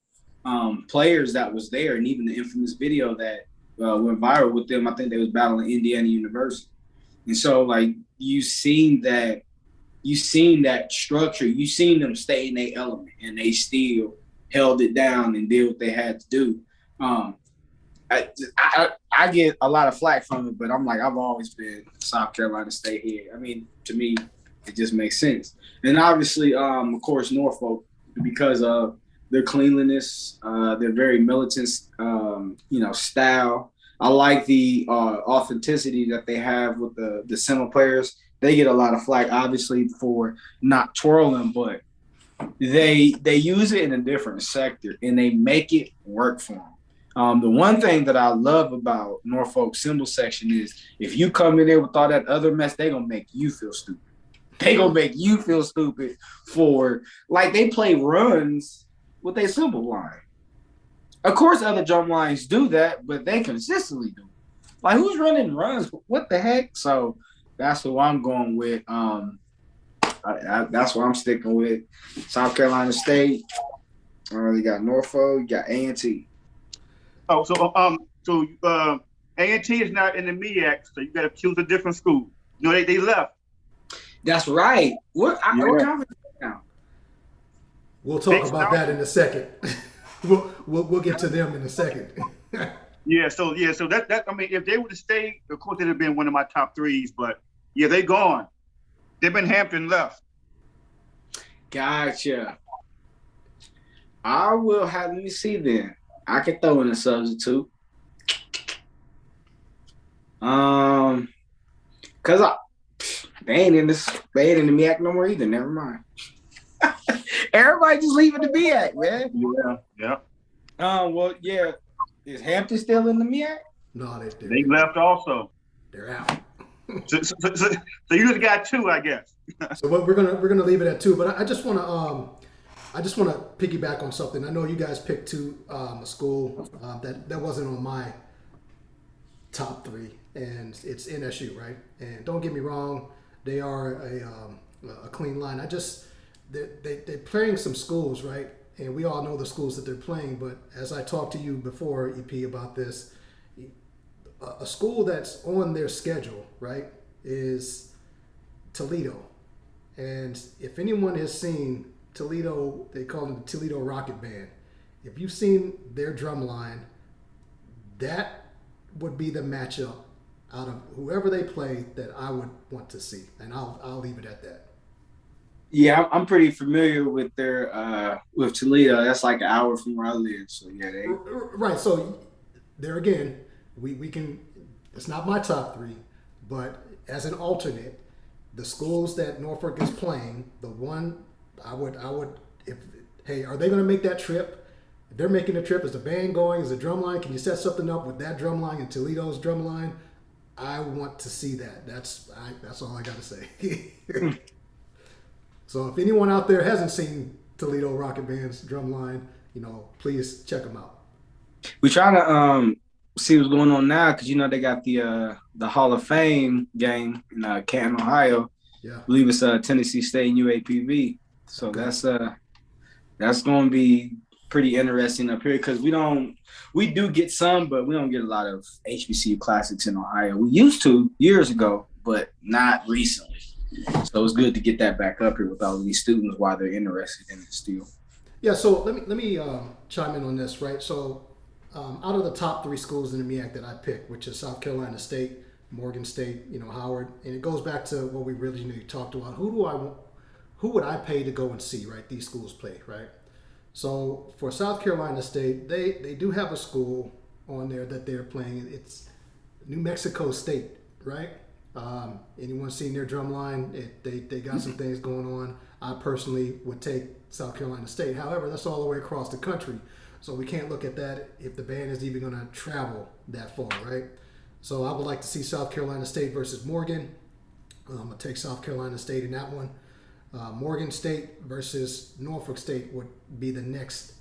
players that was there, and even the infamous video that went viral with them. I think they was battling Indiana University. And so like you seen that structure, you seen them stay in their element, and they still held it down and did what they had to do. I get a lot of flack from it, but I'm like, I've always been South Carolina State here. I mean, to me, it just makes sense. And obviously, of course, Norfolk, because of their cleanliness, their very militant, style. I like the authenticity that they have with the cymbal players. They get a lot of flack, obviously, for not twirling, but they use it in a different sector, and they make it work for them. The one thing that I love about Norfolk cymbal section is if you come in there with all that other mess, they're going to make you feel stupid. They going to make you feel stupid for, like, they play runs with their cymbal line. Of course, other drum lines do that, but they consistently do. Like, who's running runs? What the heck? So that's who I'm going with. That's what I'm sticking with. South Carolina State. You got Norfolk. You got A&T. Oh, so A&T is not in the MEAC, so you got to choose a different school. You know, they left. That's right. What conference now? We'll talk about that in a second. We'll get to them in a second. So that I mean, if they would have stayed, of course, they'd have been one of my top 3s. But yeah, they gone. They've been Hampton left. Gotcha. I will have. Let me see then. I can throw in a substitute. Cause they ain't in the MEAC no more either. Never mind. Everybody just leaving the MEAC, man. Yeah. Well, yeah. Is Hampton still in the MEAC? No, they left also. They're out. So you just got 2, I guess. So we're gonna leave it at 2. But I just want to piggyback on something. I know you guys picked a school that wasn't on my top 3, and it's NSU, right? And don't get me wrong, they are a clean line. They're playing some schools, right? And we all know the schools that they're playing. But as I talked to you before, EP, about this, a school that's on their schedule, right? is Toledo. And if anyone has seen Toledo, they call them the Toledo Rocket Band. If you've seen their drum line, that would be the matchup out of whoever they play that I would want to see. And I'll leave it at that. Yeah, I'm pretty familiar with their with Toledo. That's like an hour from where I live. So yeah, they right. So there again, we can. It's not my top three, but as an alternate, the schools that Norfolk is playing, the one I would if hey, are they going to make that trip? If they're making a trip, is the band going? Is the drum line? Can you set something up with that drum line and Toledo's drum line? I want to see that. That's all I got to say. So if anyone out there hasn't seen Toledo Rocket Band's drum line, please check them out. We trying to see what's going on now because they got the Hall of Fame game in Canton, Ohio. Yeah, I believe it's Tennessee State and UAPB. So okay. that's going to be pretty interesting up here because we do get some, but we don't get a lot of HBCU classics in Ohio. We used to years ago, but not recently. So it's good to get that back up here with all of these students while they're interested in it still. Yeah. So let me chime in on this, right? So out of the top three schools in the MEAC that I picked, which is South Carolina State, Morgan State, Howard, and it goes back to what we originally talked about. Who would I pay to go and see, right? These schools play, right? So for South Carolina State, they do have a school on there that they're playing. It's New Mexico State, right? Anyone seen their drum line? They got some things going on. I personally would take South Carolina State. However, that's all the way across the country. So we can't look at that if the band is even going to travel that far, right? So I would like to see South Carolina State versus Morgan. I'm going to take South Carolina State in that one. Morgan State versus Norfolk State would be the next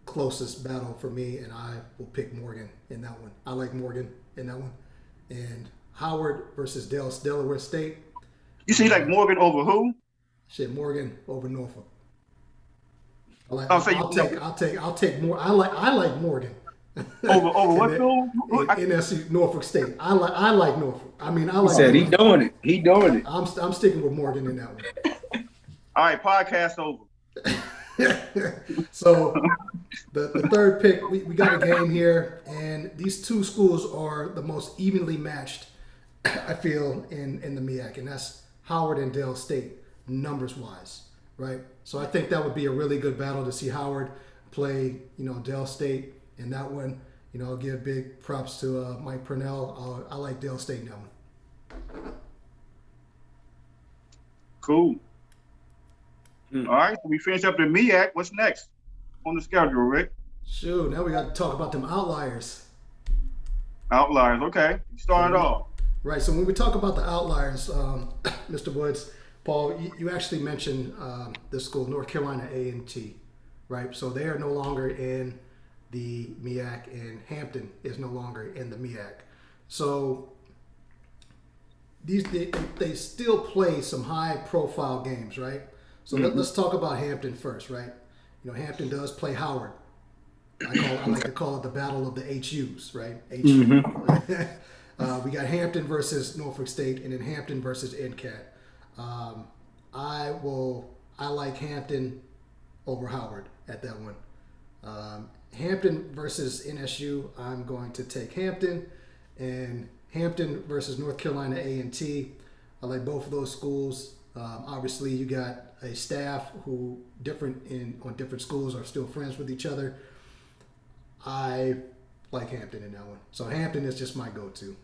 closest battle for me, and I will pick Morgan in that one. I like Morgan in that one. And Howard versus Delaware State. You see, like Morgan over who? Shit, Morgan over Norfolk. I'll take more. I like Morgan. Over what school? NSU Norfolk State. I like Norfolk. I like. He said he doing it. He doing it. I'm sticking with Morgan in that one. All right, podcast over. So the third pick, we got a game here, and these two schools are the most evenly matched, I feel, in the MEAC, and that's Howard and Dale State, numbers wise, right? So I think that would be a really good battle to see Howard play, Dale State in that one. I'll give big props to Mike Purnell. I like Dale State in that one. Cool. All right, so we finished up the MEAC. What's next on the schedule, Rick? Shoot, now we got to talk about them outliers. Outliers, okay. Start it off. Right, so when we talk about the outliers, Mr. Woods, Paul, you actually mentioned this school, North Carolina A&T, right? So they are no longer in the MEAC, and Hampton is no longer in the MEAC. So they still play some high-profile games, right? So let's talk about Hampton first, right? Hampton does play Howard. I like to call it the battle of the HUs, right? HU. We got Hampton versus Norfolk State, and then Hampton versus NCAT. I like Hampton over Howard at that one. Hampton versus NSU, I'm going to take Hampton, and Hampton versus North Carolina A&T. I like both of those schools. Obviously, you got a staff who on different schools are still friends with each other. I like Hampton in that one. So Hampton is just my go-to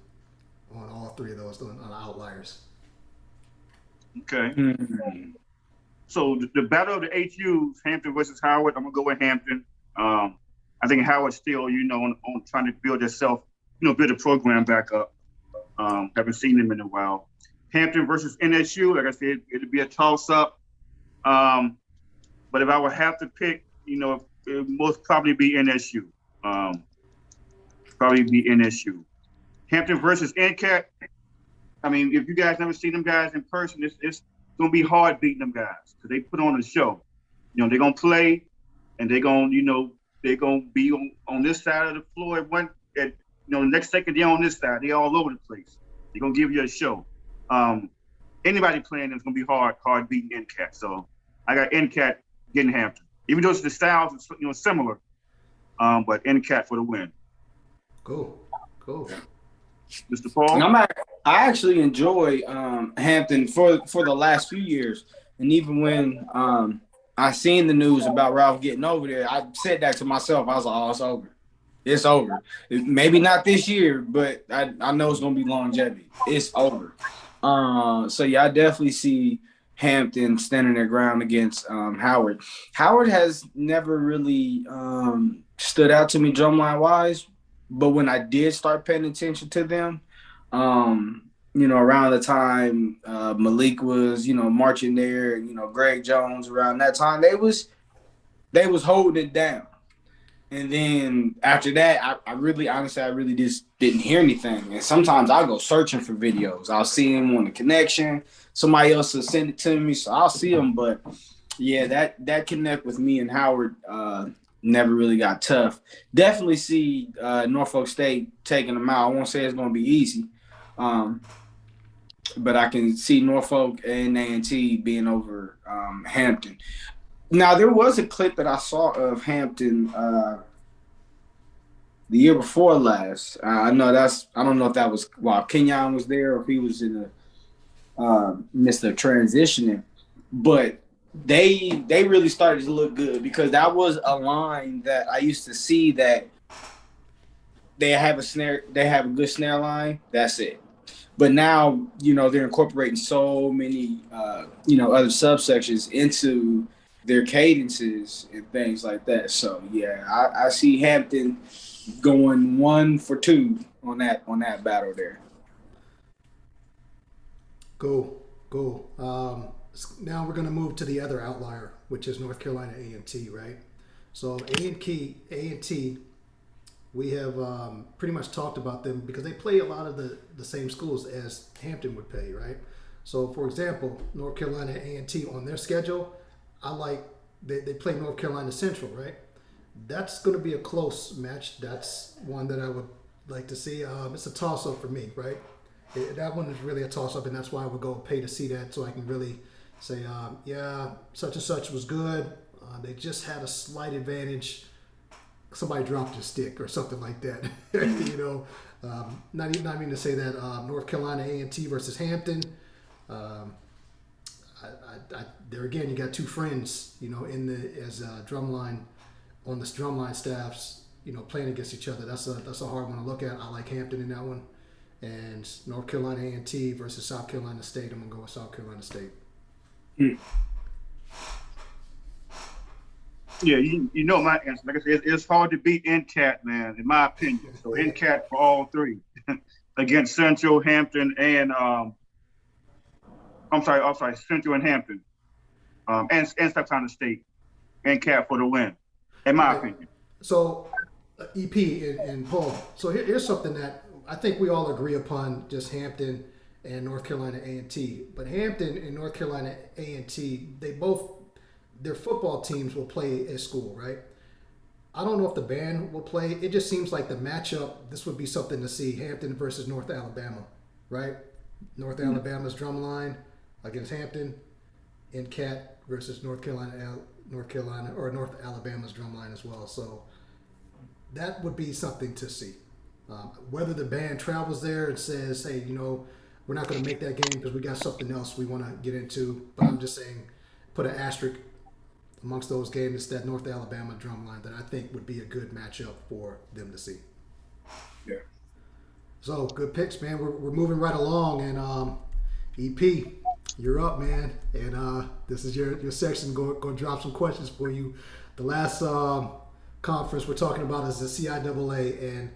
on all three of those on outliers. Okay. So the battle of the HUs, Hampton versus Howard, I'm gonna go with Hampton. I think Howard's still, on trying to build itself, build a program back up. Haven't seen them in a while. Hampton versus NSU, like I said, it'd be a toss-up. But if I would have to pick, it would most probably be NSU. Hampton versus NCAT. I mean, if you guys never seen them guys in person, it's gonna be hard beating them guys because they put on a show. They're gonna play, and they're gonna be on this side of the floor. The next second they're on this side. They're all over the place. They're gonna give you a show. Anybody playing is gonna be hard beating NCAT. So I got NCAT getting Hampton, even though the styles are similar, but NCAT for the win. Cool. Mr. Paul? And I actually enjoy Hampton for the last few years. And even when I seen the news about Ralph getting over there, I said that to myself. I was like, oh, it's over. It's over. Maybe not this year, but I know it's going to be longevity. It's over. So, yeah, I definitely see Hampton standing their ground against Howard. Howard has never really stood out to me drumline-wise, but when I did start paying attention to them, around the time Malik was, marching there, Greg Jones around that time, they was holding it down. And then after that, I really just didn't hear anything. And sometimes I'll go searching for videos. I'll see them on the connection. Somebody else will send it to me, so I'll see them. But, yeah, that connect with me and Howard never really got tough. Definitely see Norfolk State taking them out. I won't say it's going to be easy. But I can see Norfolk and A&T being over Hampton. Now, there was a clip that I saw of Hampton the year before last. I don't know if that was while Kenyon was there or if he was in the midst of transitioning. But they really started to look good because that was a line that I used to see that they have a good snare line. That's it. But now, they're incorporating so many, other subsections into their cadences and things like that. So, yeah, I see Hampton going 1 for 2 on that battle there. Cool. Now we're going to move to the other outlier, which is North Carolina A&T, right? So A&T, we have pretty much talked about them because they play a lot of the same schools as Hampton would play, right? So, for example, North Carolina A&T on their schedule, they play North Carolina Central, right? That's going to be a close match. That's one that I would like to see. It's a toss-up for me, right? That one is really a toss-up, and that's why I would go pay to see that so I can really say, yeah, such and such was good. They just had a slight advantage. Somebody dropped a stick or something like that. Not even to say that North Carolina A&T versus Hampton. There again, you got two friends, as drumline on the drumline staffs, playing against each other. That's a hard one to look at. I like Hampton in that one, and North Carolina A&T versus South Carolina State. I'm gonna go with South Carolina State. Yeah, my answer. Like I said, it's hard to beat NCAT, man, in my opinion. So NCAT for all three against Central, Hampton, and Central and Hampton, and South Carolina State, NCAT for the win, in my opinion. So, EP and Paul. So here's something that I think we all agree upon: just Hampton and North Carolina A&T. But Hampton and North Carolina A&T, their football teams will play at school, right? I don't know if the band will play. It just seems like the matchup, this would be something to see. Hampton versus North Alabama, right? North Alabama's drumline against Hampton, and Cat versus North Carolina or North Alabama's drumline as well. So that would be something to see. Whether the band travels there and says, hey, we're not going to make that game because we got something else we want to get into. But I'm just saying, put an asterisk amongst those games. It's that North Alabama drumline that I think would be a good matchup for them to see. Yeah. So good picks, man. We're moving right along, and EP, you're up, man. And this is your section. Going to drop some questions for you. The last conference we're talking about is the CIAA, and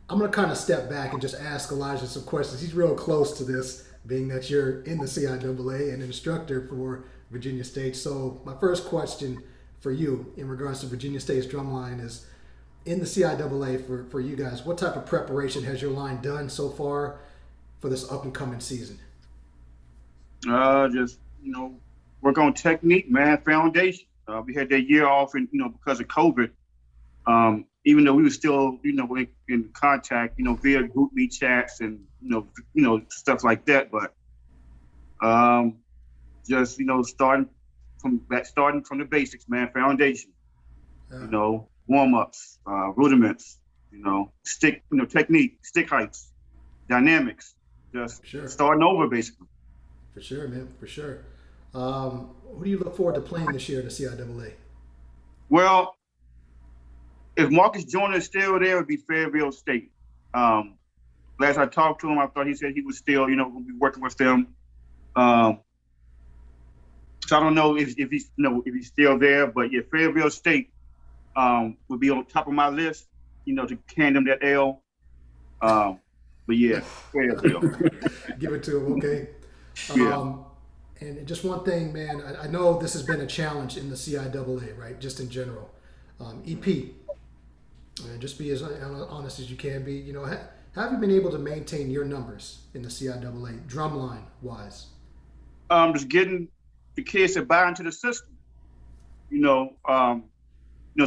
I'm going to kind of step back and just ask Elijah some questions. He's real close to this, being that you're in the CIAA and an instructor for Virginia State. So my first question for you in regards to Virginia State's drumline is, in the CIAA for you guys, what type of preparation has your line done so far for this up and coming season? Just work on technique, man, foundation. We had that year off, and because of COVID. Even though we were still, in contact, via group meet chats and stuff like that, but Just starting from the basics, man. Foundation. Yeah. Warm-ups, rudiments. Stick, technique, stick heights, dynamics. Just Sure. starting over, basically. For sure, man. For sure. Who do you look forward to playing this year in the CIAA? Well, if Marcus Joyner is still there, it would be Fayetteville State. Last I talked to him, I thought he said he was still, going to be working with them. So I don't know if he's, if he's still there, but yeah, Fayetteville State would be on top of my list, to hand him that L. But yeah, Fayetteville. Give it to him, okay? Yeah. And just one thing, man, I know this has been a challenge in the CIAA, right? Just in general. EP, and just be as honest as you can be. Have you been able to maintain your numbers in the CIAA, drumline wise? Just getting the kids to buy into the system.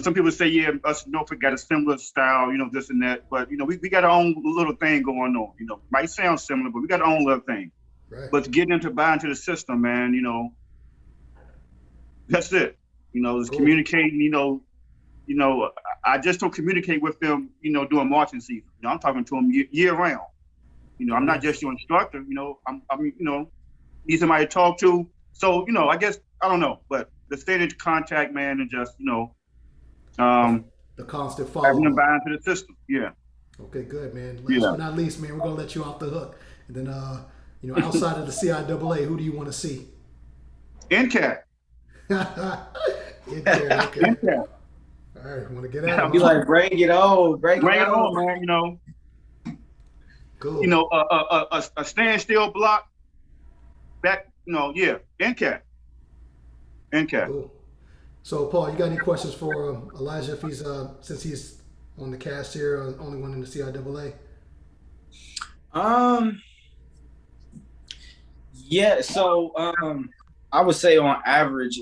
Some people say, yeah, us in Norfolk got a similar style, this and that, but we got our own little thing going on. Might sound similar, but we got our own little thing. Right. But getting them to buy into the system, man, that's it. Just Cool. communicating. I just don't communicate with them, during marching season. I'm talking to them year round. I'm not just your instructor. I'm need somebody to talk to. So, I guess, I don't know, but the state of contact, man, and just, the constant follow having them up. buy into the system. Yeah. Okay, good, man. Last but not least, man, we're gonna let you off the hook. And then, outside of the CIAA, who do you want to see? NCAT. Okay. NCAT. All right, want to get out? Be like, bring it on, Bring it on, man. Cool. A standstill block. Back, yeah. NCAT. Cool. So, Paul, you got any questions for Elijah? If he's since he's on the cast here, only one in the CIAA. Yeah. So, I would say on average,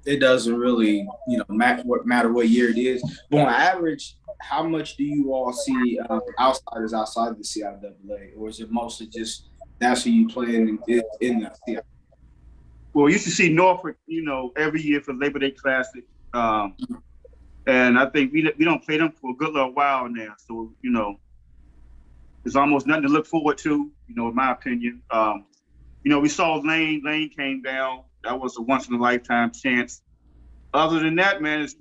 it doesn't really, matter what year it is. But on average, how much do you all see outsiders outside of the CIAA, or is it mostly just that's who you playing in the CIAA? Well, we used to see Norfolk, every year for Labor Day Classic. And I think we don't play them for a good little while now. So, there's almost nothing to look forward to, in my opinion. We saw Lane. Lane came down. That was a once in a lifetime chance. Other than that, man, it's,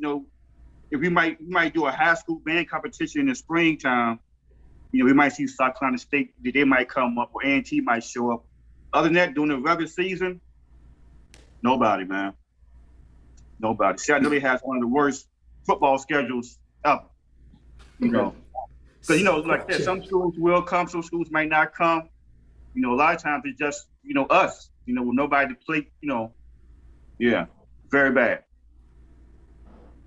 if we might do a high school band competition in the springtime, we might see South Carolina State, they might come up, or A&T might show up. Other than that, during the regular season, nobody, man. Nobody. CIAA has one of the worst football schedules ever. So, like that, some schools will come, some schools might not come. A lot of times it's just, us, with nobody to play, yeah, very bad.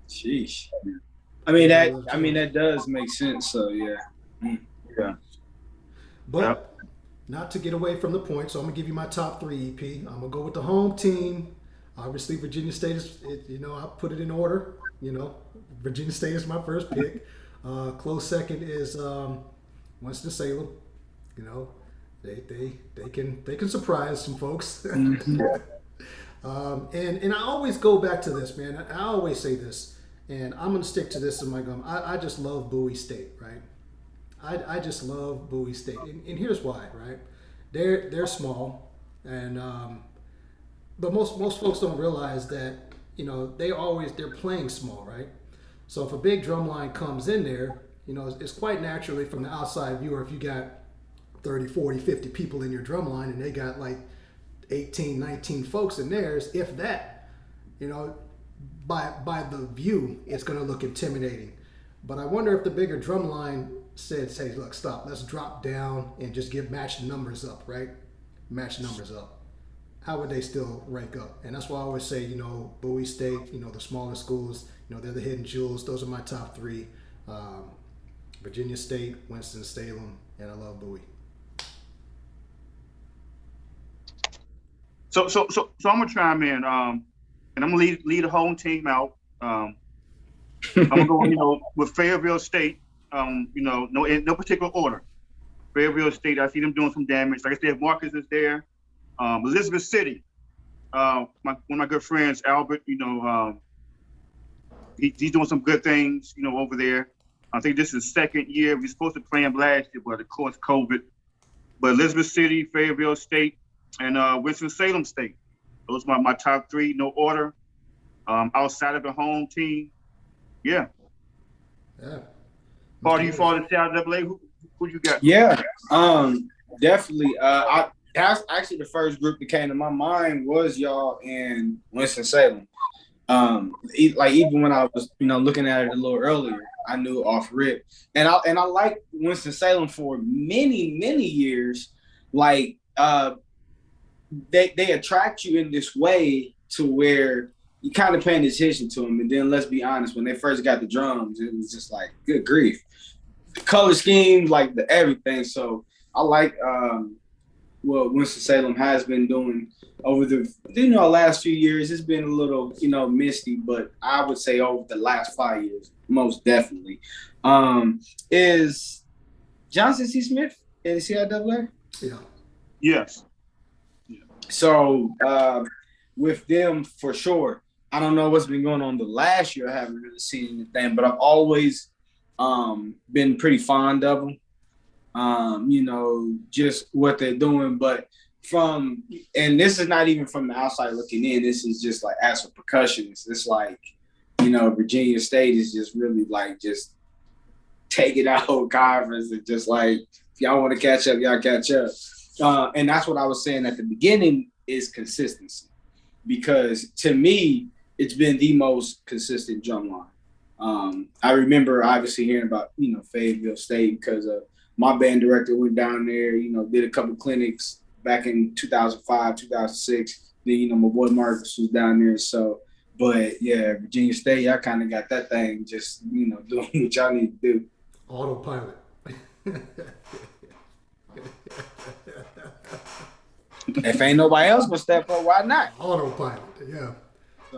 Sheesh. That does make sense. So yeah. Yeah. But not to get away from the point, so I'm gonna give you my top 3 EP. I'm gonna go with the home team. Obviously, Virginia State is, I put it in order. Virginia State is my first pick. Close second is Winston-Salem. They can surprise some folks. Mm-hmm. And I always go back to this, man. I always say this, and I'm gonna stick to this in my gum. I just love Bowie State, right? I just love Bowie State, and here's why, right? They're small, and but most folks don't realize that they're playing small, right? So if a big drumline comes in there, it's quite naturally from the outside viewer, if you got 30, 40, 50 people in your drumline and they got like 18, 19 folks in theirs, if that, by the view, it's going to look intimidating. But I wonder if the bigger drumline said, hey, look, stop, let's drop down and just match the numbers up, right? Match numbers up. How would they still rank up? And that's why I always say, Bowie State, the smaller schools, they're the hidden jewels. Those are my top 3. Virginia State, Winston-Salem, and I love Bowie. So I'm gonna chime in, and I'm gonna lead the home team out. I'm gonna go, with Fayetteville State. In no particular order. Fayetteville State, I see them doing some damage. Like I said, Marcus is there. Elizabeth City, one of my good friends, Albert, he's doing some good things, over there. I think this is the second year. We were supposed to play him last year, but of course, COVID. But Elizabeth City, Fayetteville State, and Winston-Salem State. Those are my top three, no order. Outside of the home team, yeah. Paul, do you fall in CIAA? Who you got? Yeah, definitely. That's actually the first group that came to my mind was y'all in Winston-Salem. Like even when I was, looking at it a little earlier, I knew off rip, and I liked Winston-Salem for many years. Like they attract you in this way to where you kind of paying attention to them. And then let's be honest, when they first got the drums, it was just like, good grief, the color scheme, like the everything. So I like what Winston-Salem has been doing over the last few years. It's been a little misty, but I would say over the last 5 years, most definitely. Is Johnson C. Smith in the CIAA? Yeah. Yes. Yeah. So with them for sure. I don't know what's been going on the last year. I haven't really seen anything, but I've always been pretty fond of them. Just what they're doing. But and this is not even from the outside looking in. This is just like as a percussionist. It's like, Virginia State is just really like just take it out of conference and just like, if y'all want to catch up, y'all catch up. And that's what I was saying at the beginning is consistency. Because to me, it's been the most consistent drum line. I remember obviously hearing about, Fayetteville State because my band director went down there, did a couple clinics back in 2005, 2006. Then, my boy Marcus was down there. So, but yeah, Virginia State, y'all kind of got that thing just, doing what y'all need to do. Autopilot. If ain't nobody else gonna step up, why not? Autopilot, yeah.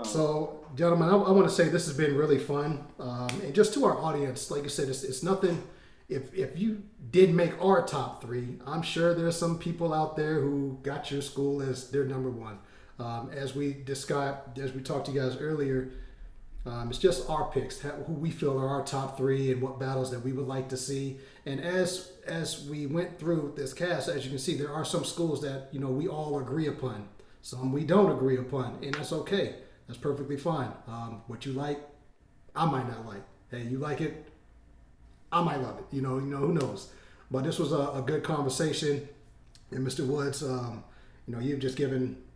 So, gentlemen, I want to say this has been really fun, and just to our audience, like I said, it's nothing. If you did make our top three, I'm sure there's some people out there who got your school as their number one. As we talked to you guys earlier, it's just our picks, who we feel are our top three, and what battles that we would like to see. And as we went through this cast, as you can see, there are some schools that we all agree upon. Some we don't agree upon, and that's okay. That's perfectly fine. What you like, I might not like. Hey, you like it, I might love it. Who knows? But this was a good conversation, and Mr. Woods,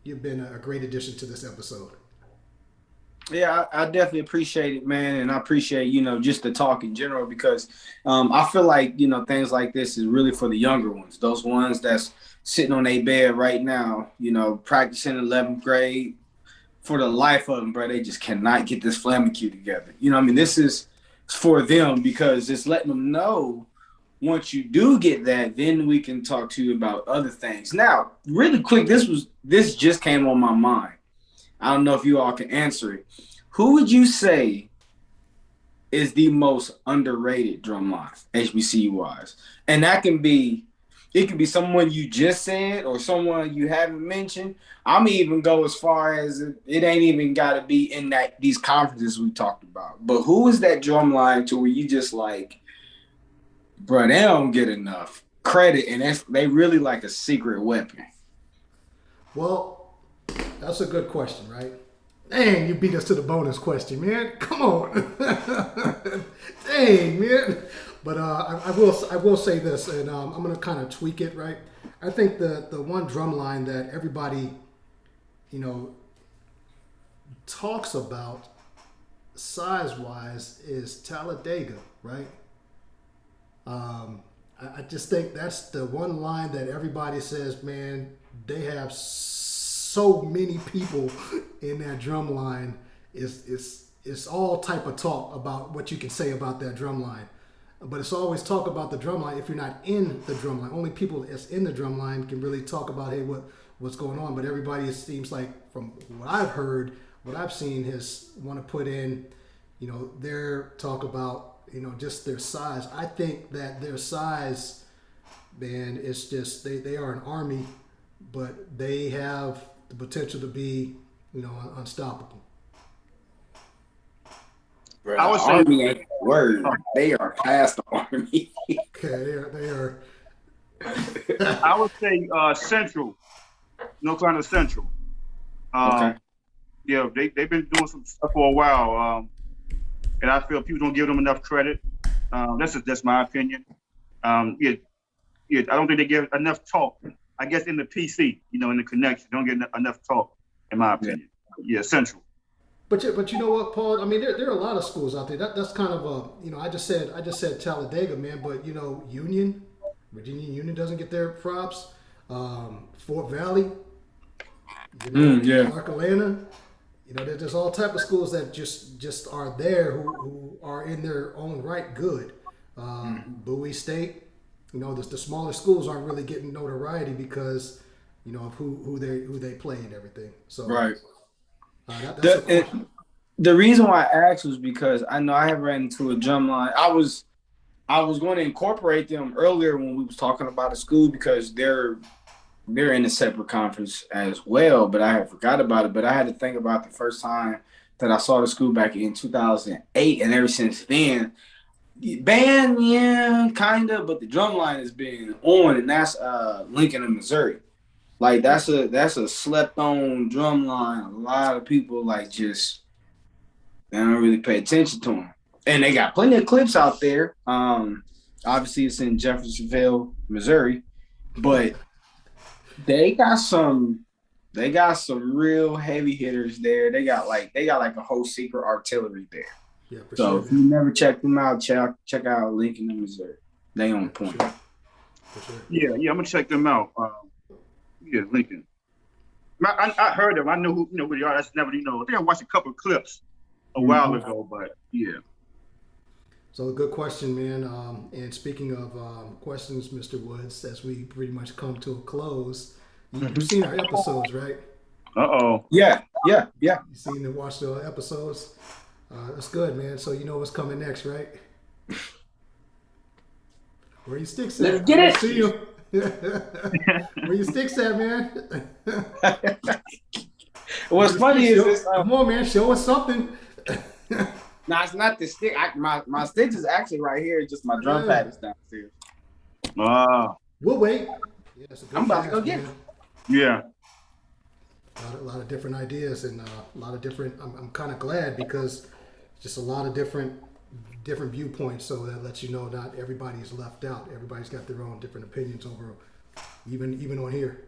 you've been a great addition to this episode. Yeah, I definitely appreciate it, man. And I appreciate, just the talk in general, because I feel like, things like this is really for the younger ones, those ones that's sitting on their bed right now, practicing 11th grade for the life of them, bro. They just cannot get this Flammecue together. This is for them because it's letting them know once you do get that, then we can talk to you about other things. Now, really quick, this just came on my mind. I don't know if you all can answer it. Who would you say is the most underrated drumline, HBCU-wise? And it can be someone you just said or someone you haven't mentioned. I'm even go as far as it ain't even got to be in these conferences we talked about. But who is that drumline to where you just like, bro, they don't get enough credit, and they really like a secret weapon? Well, that's a good question, right? Dang, you beat us to the bonus question, man. Come on. Dang, man. But I will say this, and I'm going to kind of tweak it, right? I think the one drum line that everybody, talks about size-wise is Talladega, right? I just think that's the one line that everybody says, man, they have so many people in that drum line. It's all type of talk about what you can say about that drum line. But it's always talk about the drum line if you're not in the drum line. Only people that's in the drum line can really talk about, hey, what's going on. But everybody, it seems like, from what I've heard, what I've seen, has want to put in, their talk about, just their size. I think that their size, man, it's just, they are an army but they have the potential to be, unstoppable. Bro, I would say Army ain't the word. They are past the Army. Okay, they are. I would say Central, North Carolina Central. Okay. Yeah, they've been doing some stuff for a while, and I feel people don't give them enough credit. That's my opinion. Yeah, I don't think they give enough talk. I guess in the PC, in the connection, don't get enough talk, in my opinion. Yeah, Central. But you know what, Paul? I mean, there are a lot of schools out there. That's kind of a, I just said Talladega, man. But Virginia Union doesn't get their props. Fort Valley, North Carolina. There's all type of schools that just are there who are in their own right good. Bowie State, the smaller schools aren't really getting notoriety because of who they play and everything. So Right. The reason why I asked was because I know I have ran into a drumline. I was going to incorporate them earlier when we was talking about the school because they're in a separate conference as well, but I had forgot about it. But I had to think about the first time that I saw the school back in 2008, and ever since then, band, yeah, kind of, but the drumline has been on, and that's Lincoln in Missouri. Like that's a slept on drumline. A lot of people just they don't really pay attention to them, and they got plenty of clips out there. Obviously it's in Jeffersonville, Missouri, but they got some real heavy hitters there. They got like a whole secret artillery there. Yeah, for so sure, if you never checked them out, check out Lincoln in Missouri. They on point. For sure. Yeah, I'm gonna check them out. Yeah, Lincoln. I heard them. I know who who they are. That's never I think I watched a couple of clips a while ago, but yeah. So a good question, man. And speaking of questions, Mr. Woods, as we pretty much come to a close, you've seen our episodes, right? Yeah. You've seen and watched the episodes. That's good, man. So you know what's coming next, right? Where your sticks at? Let's get it. See you. Where your sticks at, man? What's funny is this. Come on, man. Show us something. No, it's not the stick. My sticks is actually right here. It's just my drum pad is downstairs. We'll wait. Yeah, I'm about to go get it. Yeah. A lot of different ideas and a lot of different. I'm kind of glad because just a lot of different viewpoints. So that lets you know not everybody's left out. Everybody's got their own different opinions over, even on here.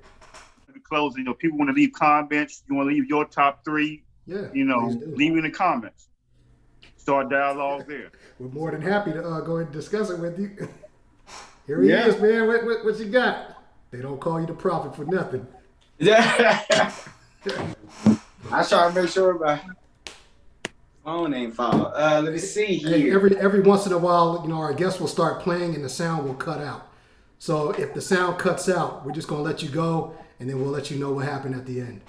In closing, people want to leave comments. You want to leave your top 3. Yeah. Leave in the comments. Start dialogue there. We're more than happy to go ahead and discuss it with you. Here he is, man. What you got? They don't call you the prophet for nothing. Yeah. I try to make sure my phone ain't fall. Let me see here. Hey, every once in a while, our guests will start playing and the sound will cut out. So if the sound cuts out, we're just gonna let you go, and then we'll let you know what happened at the end.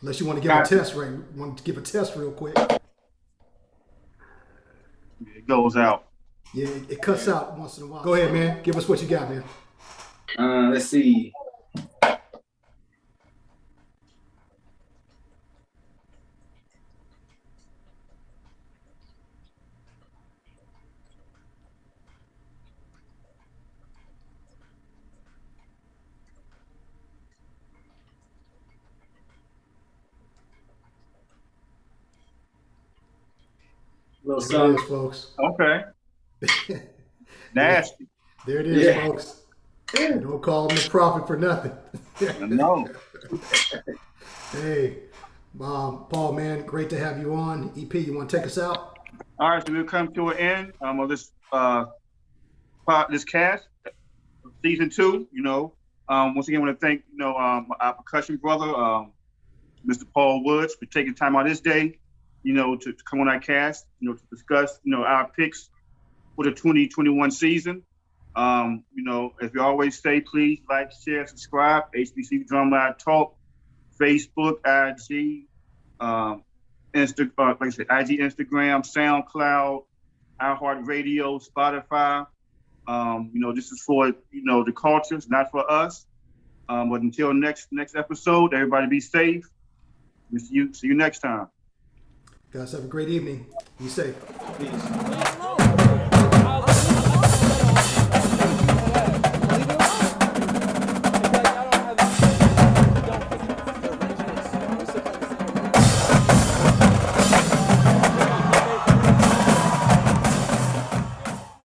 Unless you want to give a test, right? Want to give a test real quick? It goes out. Yeah, it cuts out once in a while. Go ahead, man. Give us what you got, man. Let's see. There it is, folks. Okay. Nasty. There it is, folks. You don't call him the prophet for nothing. No. Hey, Paul, man, great to have you on. EP, you want to take us out? All right, so we'll come to an end of this cast, season 2. Once again, I want to thank our percussion brother, Mr. Paul Woods, for taking time out this day, to come on our cast, to discuss, our picks for the 2021 season. As we always say, please like, share, subscribe. HBCU Drumline Talk, Facebook, IG, like I said, IG, Instagram, SoundCloud, iHeartRadio, Spotify. This is for the cultures, not for us. But until next episode, everybody be safe. See you next time. Guys, have a great evening. Be safe. Peace.